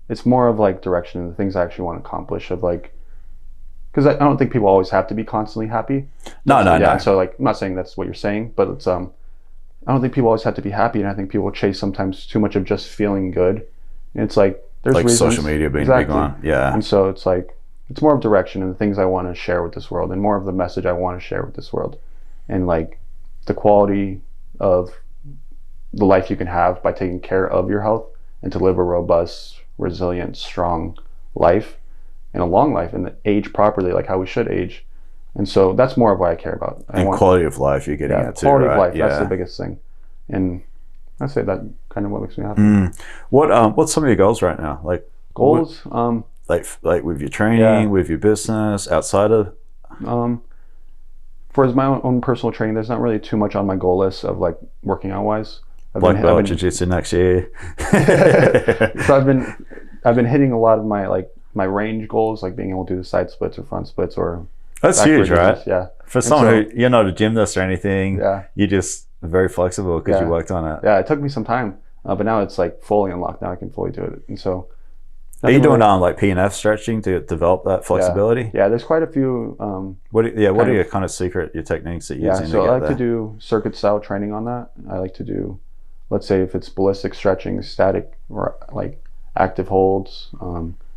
it's more of like direction and the things I actually want to accomplish, of like, because I don't think people always have to be constantly happy. No. So like, I'm not saying that's what you're saying, but it's I don't think people always have to be happy, and I think people chase sometimes too much of just feeling good. And it's like there's like reasons, social media being a big one. Yeah. And so it's like it's more of direction and the things I want to share with this world, and more of the message I want to share with this world, and like the quality of the life you can have by taking care of your health and to live a robust, resilient, strong life and a long life and age properly, like how we should age. And so that's more of what I care about. Quality of life you're getting at too, quality right? of life, that's the biggest thing. And I'd say that kind of what makes me happy. What's some of your goals right now? Like goals? Like with your training, with your business, outside of? For my own personal training, there's not really too much on my goal list of like working out wise. Black belt jiu-jitsu next year. So I've been hitting a lot of my range goals, like being able to do side splits or front splits or. That's huge, right? Yeah. For someone who you're not a gymnast or anything, you're just very flexible because you worked on it. Yeah, it took me some time, but now it's like fully unlocked. Now I can fully do it, and so. Are you doing like P&F stretching to develop that flexibility? Yeah, there's quite a few. What are your kind of your techniques that you're using? So I like to do circuit style training on that. I like to do, let's say if it's ballistic stretching, static or like active holds,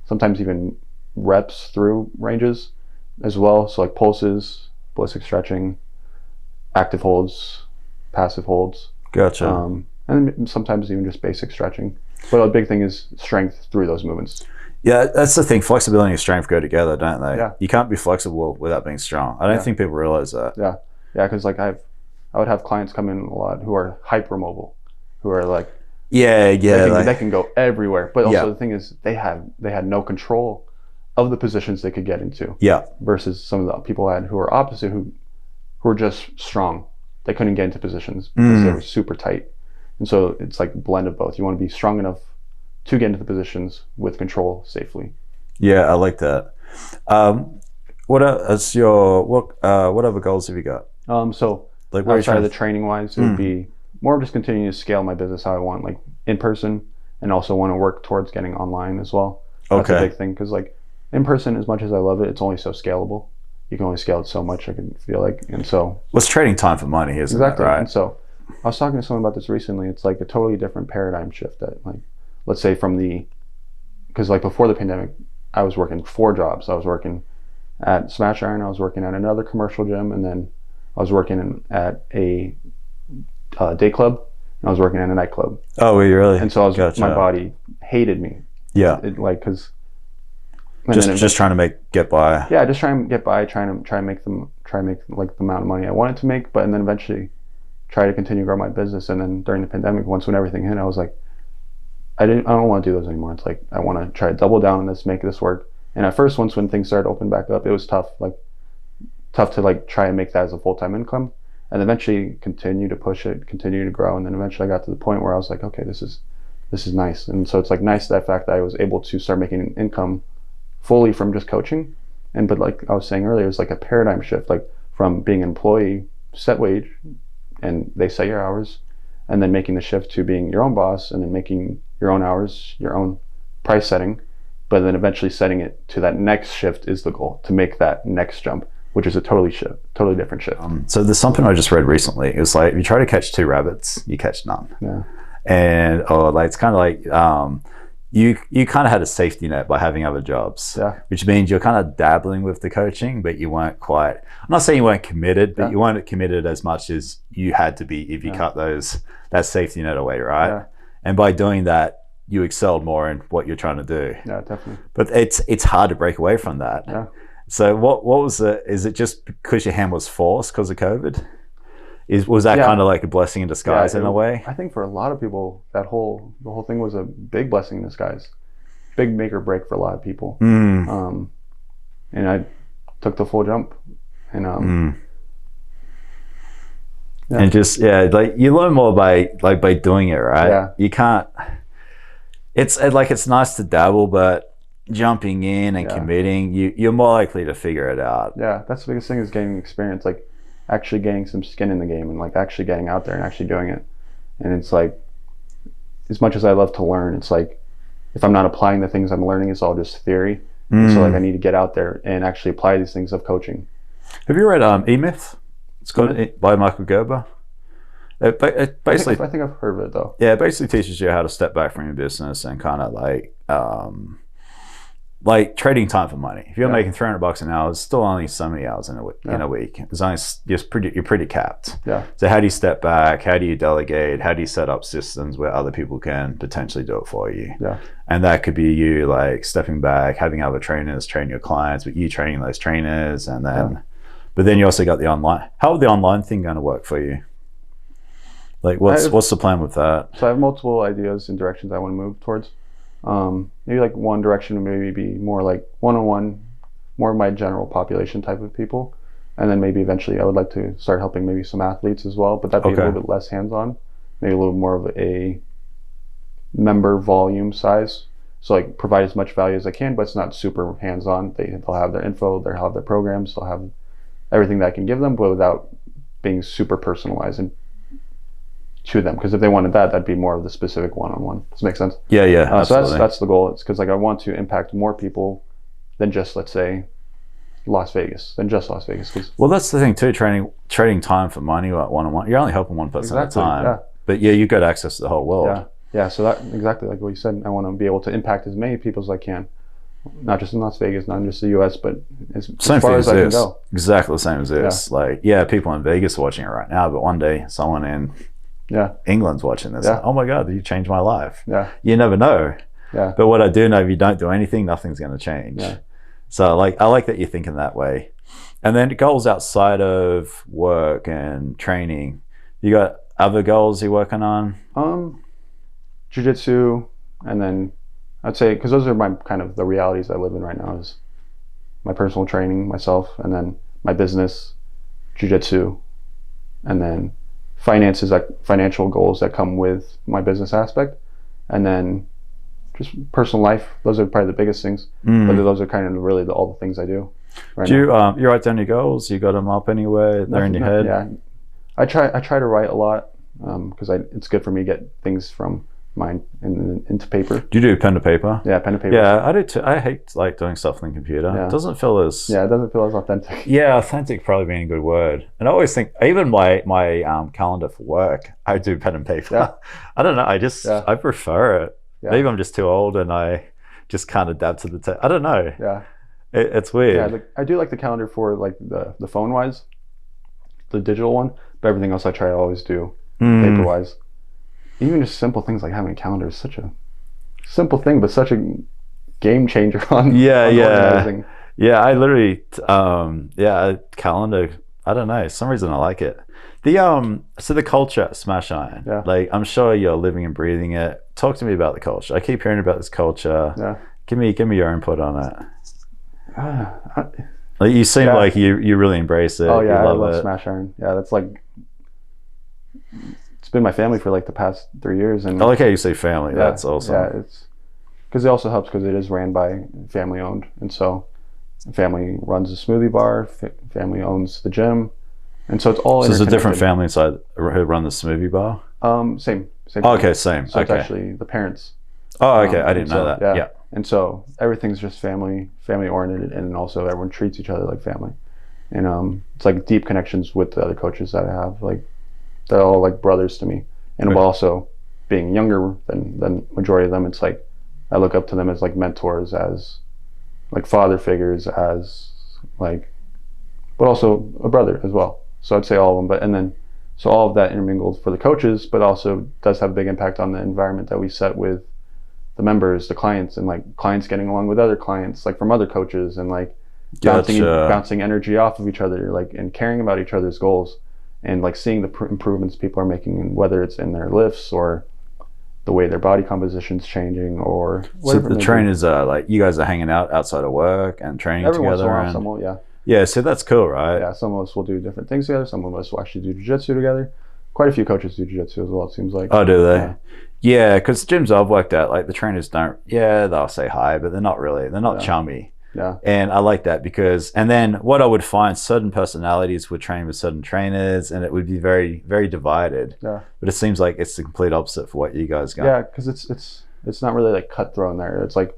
sometimes even reps through ranges as well. So like pulses, ballistic stretching, active holds, passive holds. Gotcha. And sometimes even just basic stretching. But a big thing is strength through those movements. Yeah, that's the thing. Flexibility and strength go together, don't they? Yeah. You can't be flexible without being strong. I don't think people realize that. Yeah, because like I would have clients come in a lot who are hypermobile, who are like they can go everywhere. But also the thing is they had no control of the positions they could get into. Yeah. Versus some of the people who are opposite who were just strong. They couldn't get into positions because they were super tight. And so it's like a blend of both. You want to be strong enough to get into the positions with control safely. Yeah, I like that. What other goals have you got? So like outside of the training wise, it would be more of just continuing to scale my business how I want, like in person, and also want to work towards getting online as well. That's a big thing, because like in person, as much as I love it, it's only so scalable. You can only scale it so much, I can feel like. And so it's trading time for money, isn't it? Right. And so I was talking to someone about this recently. It's like a totally different paradigm shift that, like, let's say because like before the pandemic, I was working 4 jobs. I was working at Smash Iron, I was working at another commercial gym, and then I was working at a day club, and I was working at a nightclub. Oh, were you really? And so my body hated me. Yeah. Because just trying to get by. Yeah, just trying to get by, trying to make like the amount of money I wanted to make, but and then eventually try to continue to grow my business. And then during the pandemic, when everything hit, I was like, I don't want to do those anymore. It's like I want to try to double down on this, make this work. And at first, when things started to open back up, it was tough to like try and make that as a full-time income, and eventually continue to push it, continue to grow. And then eventually I got to the point where I was like, okay, this is nice. And so it's like nice that fact that I was able to start making an income fully from just coaching. But like I was saying earlier, it's like a paradigm shift, like from being an employee, set wage, and they set your hours, and then making the shift to being your own boss, and then making your own hours, your own price setting, but then eventually setting it to that next shift is the goal, to make that next jump, which is a totally different shift. So there's something I just read recently. It was like, if you try to catch 2 rabbits, you catch none. Yeah. And like it's kind of like you kind of had a safety net by having other jobs, which means you're kind of dabbling with the coaching, but you weren't quite, I'm not saying you weren't committed, but you weren't committed as much as you had to be if you cut that safety net away, right? Yeah. And by doing that, you excelled more in what you're trying to do. Yeah, definitely. But it's hard to break away from that. Yeah. So what was is it just because your hand was forced because of COVID? Was that kind of like a blessing in disguise in a way? I think for a lot of people, the whole thing was a big blessing in disguise, big make or break for a lot of people. And I took the full jump, and and just like you learn more by doing it, right? Yeah. You can't. It's like it's nice to dabble, but jumping in and committing, you're more likely to figure it out. Yeah, that's the biggest thing, is gaining experience, like actually getting some skin in the game, and like actually getting out there and actually doing it. And it's like, as much as I love to learn, it's like if I'm not applying the things I'm learning, it's all just theory. So like I need to get out there and actually apply these things of coaching. Have you read E-Myth? It's called by Michael Gerber. It basically, I think I've heard of it though. Yeah, it basically teaches you how to step back from your business and kind of like trading time for money. If you're making $300 an hour, it's still only so many hours in a week. It's only you're pretty capped. Yeah. So how do you step back? How do you delegate? How do you set up systems where other people can potentially do it for you? Yeah. And that could be you like stepping back, having other trainers train your clients, but you training those trainers, and then, but then you also got the online. How would the online thing going to work for you? Like what's the plan with that? So I have multiple ideas and directions I want to move towards. Maybe like one direction would maybe be more like one-on-one, more of my general population type of people. And then maybe eventually I would like to start helping maybe some athletes as well, but that'd be a little bit less hands-on, maybe a little more of a member volume size. So like provide as much value as I can, but it's not super hands-on. They'll have their info, they'll have their programs, they'll have everything that I can give them, but without being super personalized and to them, because if they wanted that, that'd be more of the specific one-on-one. Does that make sense? Yeah. So that's the goal. It's because like I want to impact more people than just, let's say, Las Vegas. Well, that's the thing too. Trading time for money, like one-on-one. You're only helping one person at a time. Yeah. But you got access to the whole world. Yeah. So that exactly like what you said. I want to be able to impact as many people as I can, not just in Las Vegas, not just the U.S., but as far as I can go. Exactly the same as this. Like, people in Vegas are watching it right now, but one day someone in England's watching this. Like, oh my God, you changed my life. Yeah. You never know. Yeah. But what I do know, if you don't do anything, nothing's going to change. Yeah. So like, I like that you're thinking that way. And then goals outside of work and training. You got other goals you're working on? Jiu-jitsu, and then I'd say, because those are my kind of the realities I live in right now, is my personal training, myself, and then my business, jiu-jitsu, and then finances, like financial goals that come with my business aspect, and then just personal life. Those are probably the biggest things, but those are kind of really all the things I do right now. You write down your goals? You got them up anywhere? They're in your head? Yeah, I try to write a lot, because it's good for me to get things from mine into paper. Do you do pen to paper? Yeah, pen to paper. Yeah, I do too. I hate like doing stuff on the computer. Yeah. It doesn't feel as it doesn't feel as authentic. Yeah, authentic probably being a good word. And I always think even my calendar for work, I do pen and paper. Yeah. I don't know. I prefer it. Yeah. Maybe I'm just too old and I just can't adapt to the I don't know. Yeah. It's weird. Yeah, I do like the calendar for like the phone wise, the digital one, but everything else I try to always do paper wise. Even just simple things like having a calendar is such a simple thing, but such a game changer on organizing. Yeah, I literally a calendar. I don't know. For some reason I like it. So the culture at Smash Iron. Yeah. Like I'm sure you're living and breathing it. Talk to me about the culture. I keep hearing about this culture. Yeah. Give me your input on it. Like you seem like you really embrace it. Oh yeah, I love Smash Iron. Yeah, that's like it's been my family for like the past 3 years. And I like how you say family. That's awesome. Yeah, it's because it also helps because it is ran by family owned, and so family runs the smoothie bar, family owns the gym, and so it's all. So there's a different family inside who run the smoothie bar. Same. Oh, okay, same. So it's actually the parents. Oh, okay. I didn't know that. Yeah. And so everything's just family oriented, and also everyone treats each other like family. And it's like deep connections with the other coaches that I have. Like they're all like brothers to me. And while also being younger than majority of them, it's like I look up to them as like mentors, as like father figures, as like, but also a brother as well. So I'd say all of them. So all of that intermingled for the coaches, but also does have a big impact on the environment that we set with the members, the clients, and like clients getting along with other clients, like from other coaches, and like bouncing energy off of each other, like, and caring about each other's goals, and like seeing the improvements people are making, and whether it's in their lifts or the way their body composition's changing, or whatever. So the trainers are like, you guys are hanging out outside of work and training together. Yeah, so that's cool, right? Yeah, some of us will do different things together. Some of us will actually do jiu-jitsu together. Quite a few coaches do jiu-jitsu as well, it seems like. Oh, do they? Yeah, because gyms I've worked at, like the trainers they'll say hi, but they're not chummy. Yeah. And I like that because, and then what I would find, certain personalities would train with certain trainers and it would be very, very divided. Yeah. But it seems like it's the complete opposite for what you guys got. Yeah, because it's not really like cutthroat in there. It's like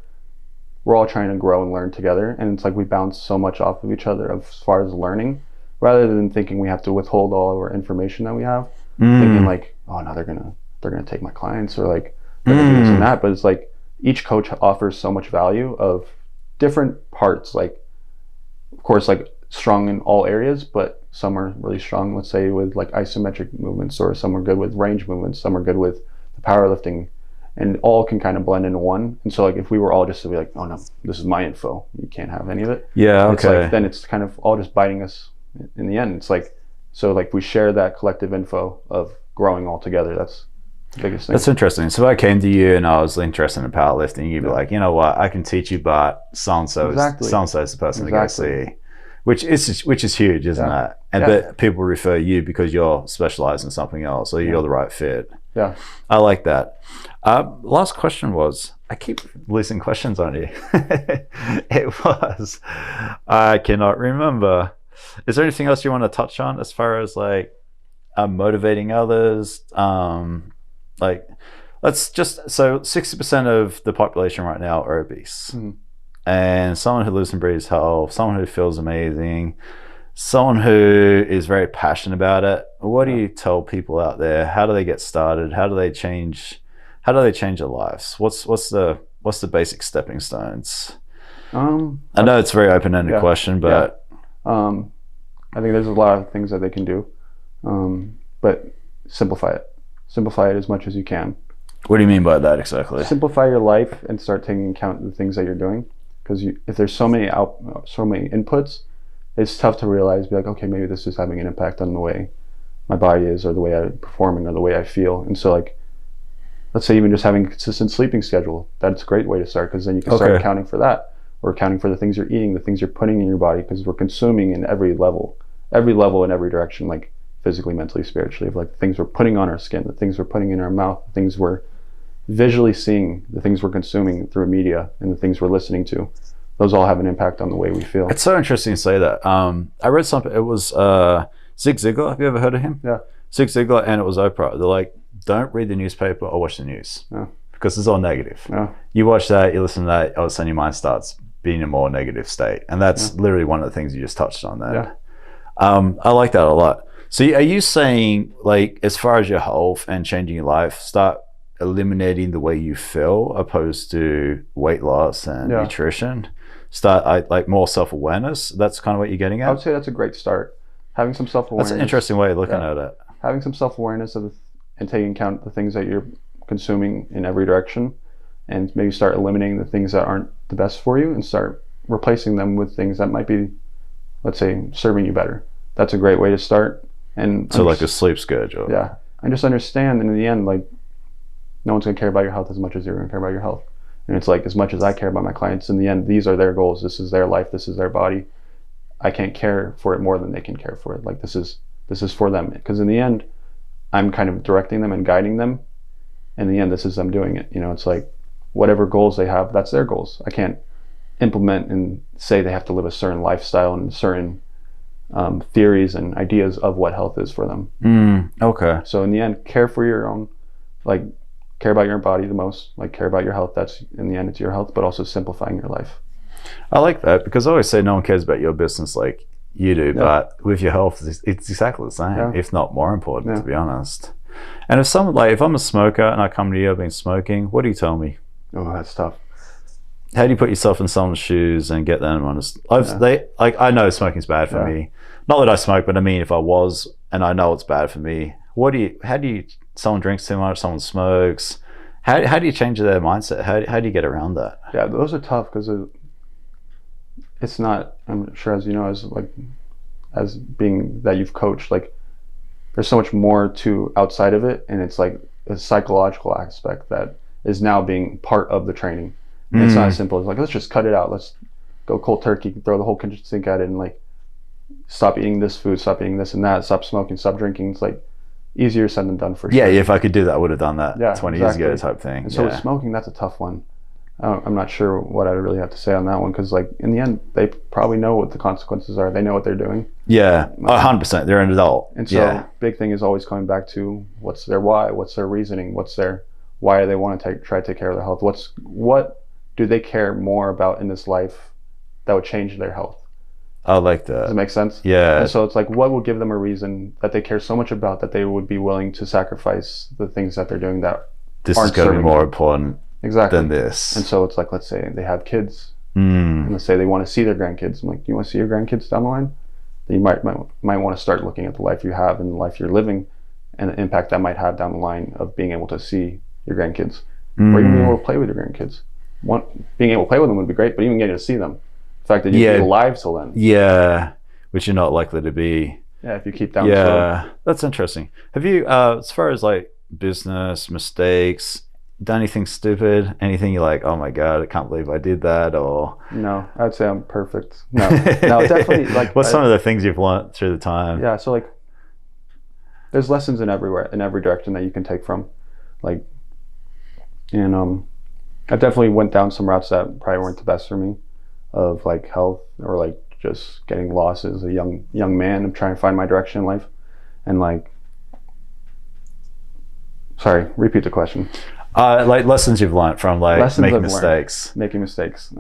we're all trying to grow and learn together, and it's like we bounce so much off of each other as far as learning, rather than thinking we have to withhold all of our information that we have. Thinking like, oh no, they're gonna take my clients, or like they're gonna do this and that. But it's like each coach offers so much value of different parts, like of course like strong in all areas, but some are really strong, let's say with like isometric movements, or some are good with range movements, some are good with the powerlifting, and all can kind of blend into one. And so like if we were all just to be like, oh no, this is my info, you can't have any of it. Yeah, okay. It's like, then it's kind of all just biting us in the end. It's like, so like we share that collective info of growing all together. That's the biggest thing. That's interesting. So if I came to you and I was interested in powerlifting, you'd be like, you know what, I can teach you, but so-and-so is the person to go see. Which is huge, isn't it? And but people refer you because you're specialized in something else, or you're the right fit. Yeah. I like that. Last question was, I keep losing questions on you. It was, I cannot remember. Is there anything else you want to touch on as far as like motivating others? Like, let's just, so 60% of the population right now are obese. Mm-hmm. And someone who lives and breathes health, someone who feels amazing, someone who is very passionate about it. What do you tell people out there? How do they get started? How do they change their lives? What's the basic stepping stones? I know it's a very open-ended question, but I think there's a lot of things that they can do, but simplify it as much as you can. What do you mean by that exactly? Simplify your life and start taking account of the things that you're doing, because if there's so many inputs, it's tough to realize, be like, okay, maybe this is having an impact on the way my body is, or the way I'm performing, or the way I feel. And so like, let's say even just having a consistent sleeping schedule, that's a great way to start, because then you can start accounting for that, or accounting for the things you're eating, the things you're putting in your body, because we're consuming in every level in every direction, like physically, mentally, spiritually, of like the things we're putting on our skin, the things we're putting in our mouth, the things we're visually seeing, the things we're consuming through media, and the things we're listening to. Those all have an impact on the way we feel. It's so interesting to say that. I read something, it was Zig Ziglar. Have you ever heard of him? Yeah. Zig Ziglar and it was Oprah. They're like, don't read the newspaper or watch the news because it's all negative. You watch that, you listen to that, all of a sudden your mind starts being in a more negative state. And that's literally one of the things you just touched on there. I like that a lot. So are you saying, like, as far as your health and changing your life, start eliminating the way you feel opposed to weight loss and nutrition? Start like more self-awareness? That's kind of what you're getting at? I would say that's a great start. Having some self-awareness. That's an interesting way of looking at it. Having some self-awareness and taking account the things that you're consuming in every direction, and maybe start eliminating the things that aren't the best for you and start replacing them with things that might be, let's say, serving you better. That's a great way to start. And so like a sleep schedule. Yeah. And just understand, and in the end, like, no one's going to care about your health as much as you're going to care about your health. And it's like, as much as I care about my clients, in the end, these are their goals. This is their life. This is their body. I can't care for it more than they can care for it. Like, this is for them. Because in the end, I'm kind of directing them and guiding them. In the end, this is them doing it. You know, it's like, whatever goals they have, that's their goals. I can't implement and say they have to live a certain lifestyle and certain theories and ideas of what health is for them. Okay. So in the end, care for your own, like, care about your body the most, like, care about your health. That's, in the end, it's your health, but also simplifying your life. I like that, because I always say no one cares about your business like you do, but with your health, it's exactly the same, if not more important, to be honest. And if someone, like, if I'm a smoker and I come to you, I've been smoking, what do you tell me? Oh, that's tough. How do you put yourself in someone's shoes and get them honest? I know smoking's bad for me. Not that I smoke, but I mean, if I was, and I know it's bad for me, someone drinks too much, someone smokes, how do you change their mindset? How do you get around that? Yeah, those are tough, because it's not, I'm sure, as you know, as being that you've coached, like, there's so much more to outside of it, and it's like a psychological aspect that is now being part of the training. And it's not as simple as like, let's just cut it out, let's go cold turkey, throw the whole kitchen sink at it, and like, stop eating this food, stop eating this and that, stop smoking, stop drinking. It's like easier said than done for sure. Yeah, if I could do that, I would have done that 20 years ago type thing. And so with smoking, that's a tough one. I'm not sure what I really have to say on that one, because like, in the end, they probably know what the consequences are. They know what they're doing. Yeah, 100%. They're an adult. And so big thing is always coming back to what's their why, what's their reasoning, why do they want to try to take care of their health? What do they care more about in this life that would change their health? I like that. Does it make sense? Yeah. And so it's like, what would give them a reason that they care so much about that they would be willing to sacrifice the things that they're doing that this is going to be more important than this. And so it's like, let's say they have kids, and let's say they want to see their grandkids. I'm like, do you want to see your grandkids down the line? Then you might want to start looking at the life you have and the life you're living, and the impact that might have down the line of being able to see your grandkids, or even being able to play with your grandkids. Being able to play with them would be great, but even getting to see them, the fact that you'd be alive till then. Yeah, which you're not likely to be. Yeah, if you keep down the road. That's interesting. Have you, as far as like business mistakes, done anything stupid? Anything you're like, oh my god, I can't believe I did that? Or no, I'd say I'm perfect. No, definitely. Like, what's some of the things you've learned through the time? Yeah, so like, there's lessons in every direction that you can take from, like, and I definitely went down some routes that probably weren't the best for me, of like health, or like just getting lost as a young man and trying to find my direction in life, and like, sorry, repeat the question. Like lessons you've learned from like making mistakes.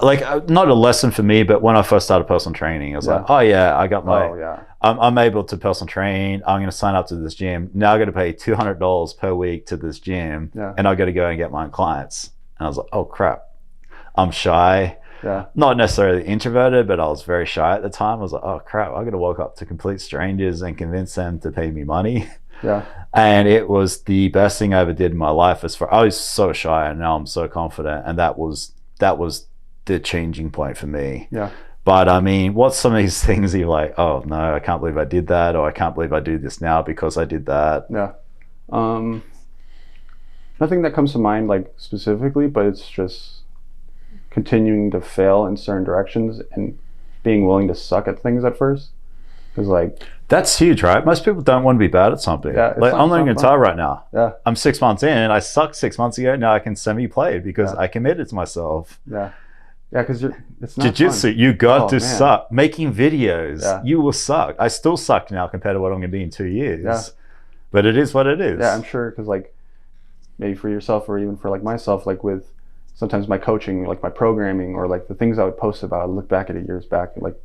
Like not a lesson for me, but when I first started personal training, I was like, oh yeah, I got my, I'm able to personal train. I'm going to sign up to this gym. Now I got to pay $200 per week to this gym, and I got to go and get my own clients. And I was like, oh crap, I'm shy. Yeah. Not necessarily introverted, but I was very shy at the time. I was like, oh crap, I got to walk up to complete strangers and convince them to pay me money. Yeah. And it was the best thing I ever did in my life. I was so shy, and now I'm so confident, and that was the changing point for me. Yeah. But I mean, what's some of these things you're like, oh no, I can't believe I did that, or I can't believe I do this now because I did that? Yeah. Nothing that comes to mind like specifically, but it's just continuing to fail in certain directions and being willing to suck at things at first. Because like, that's huge, right? Most people don't want to be bad at something. Yeah, like I'm learning guitar right now. Yeah. I'm 6 months in, and I sucked 6 months ago. Now I can semi-play because I committed to myself. Yeah. Yeah, because it's not Jiu-jitsu, fun. you got to Man. suck. Making videos, Yeah. you will suck. I still suck now compared to what I'm going to be in 2 years. Yeah. But it is what it is. Yeah, I'm sure, because like maybe for yourself or even for like myself, like with sometimes my coaching, like my programming or like the things I would post about, I look back at it years back, like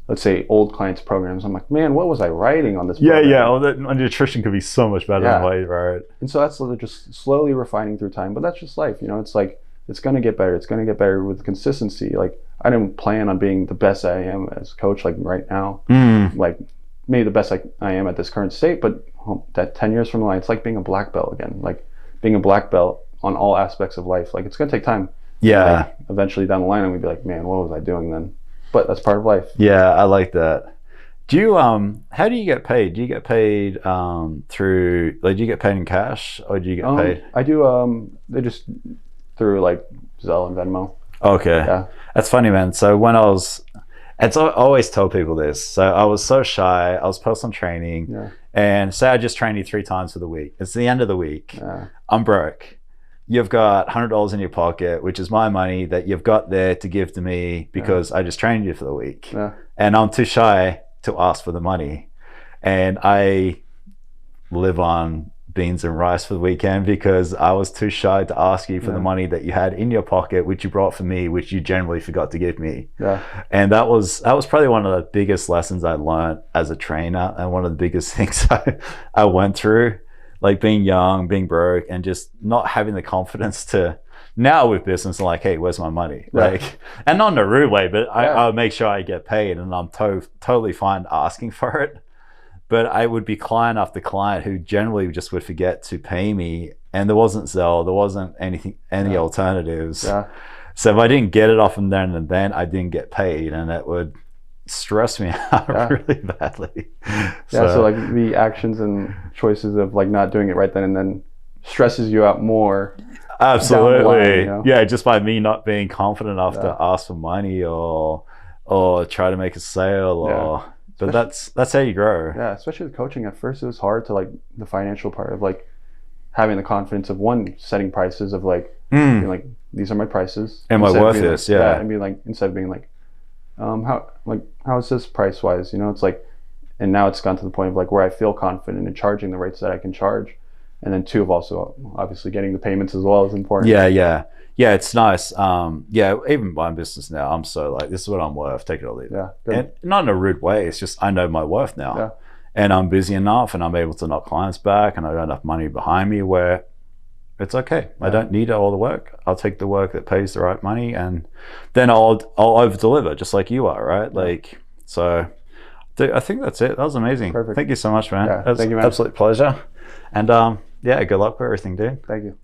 let's say old clients' programs. I'm like, man, what was I writing on this program? Yeah. Well, my nutrition could be so much better than what you wrote. And so that's just slowly refining through time. But that's just life, you know. It's like it's gonna get better. It's gonna get better with consistency. Like I didn't plan on being the best I am as a coach, like right now. Like maybe the best I am at this current state, but that 10 years from now, it's like being a black belt again. Like being a black belt on all aspects of life. Like it's gonna take time. Yeah. Like, eventually down the line, I'm gonna be like, man, what was I doing then? But that's part of life. Yeah, I like that. Do you how do you get paid? Do you get paid through, like, do you get paid in cash or do you get paid? I do they just through like Zelle and Venmo. Okay. Yeah. That's funny, man. So when I always tell people this. So I was so shy. I was personal training. Yeah. And say I just trained you 3 times for the week. It's the end of the week. Yeah. I'm broke. You've got $100 in your pocket, which is my money that you've got there to give to me because I just trained you for the week. Yeah. And I'm too shy to ask for the money. And I live on beans and rice for the weekend because I was too shy to ask you for the money that you had in your pocket, which you brought for me, which you generally forgot to give me. Yeah. And that was probably one of the biggest lessons I learned as a trainer, and one of the biggest things I went through, like being young, being broke, and just not having the confidence to, now with business, I'm like, hey, where's my money? Yeah. Like, and not in a rude way, but I'll make sure I get paid, and I'm totally fine asking for it. But I would be client after client who generally just would forget to pay me, and there wasn't Zelle, there wasn't any alternatives. Yeah. So if I didn't get it off them then and then, I didn't get paid, and it would stress me out really badly. So like the actions and choices of like not doing it right then and then stresses you out more. Absolutely. Down the line, you know? Yeah, just by me not being confident enough to ask for money or try to make a sale or. But that's how you grow. Yeah, especially with coaching. At first, it was hard to like the financial part of like having the confidence of one setting prices of like being like, these are my prices and my worth is and being like, instead of being like, how is this price wise? You know, it's like, and now it's gone to the point of like where I feel confident in charging the rates that I can charge, and then 2 of also obviously getting the payments as well is important. Yeah, it's nice. Even my business now, I'm so like, this is what I'm worth, take it or leave it. Yeah, and not in a rude way, it's just I know my worth now. Yeah. And I'm busy enough and I'm able to knock clients back and I got enough money behind me where it's okay. I don't need all the work. I'll take the work that pays the right money, and then I'll over deliver just like you are, right? Like, so I think that's it. That was amazing. Perfect. Thank you so much, man. Yeah, It was thank you, man. Absolute pleasure. And good luck with everything, dude. Thank you.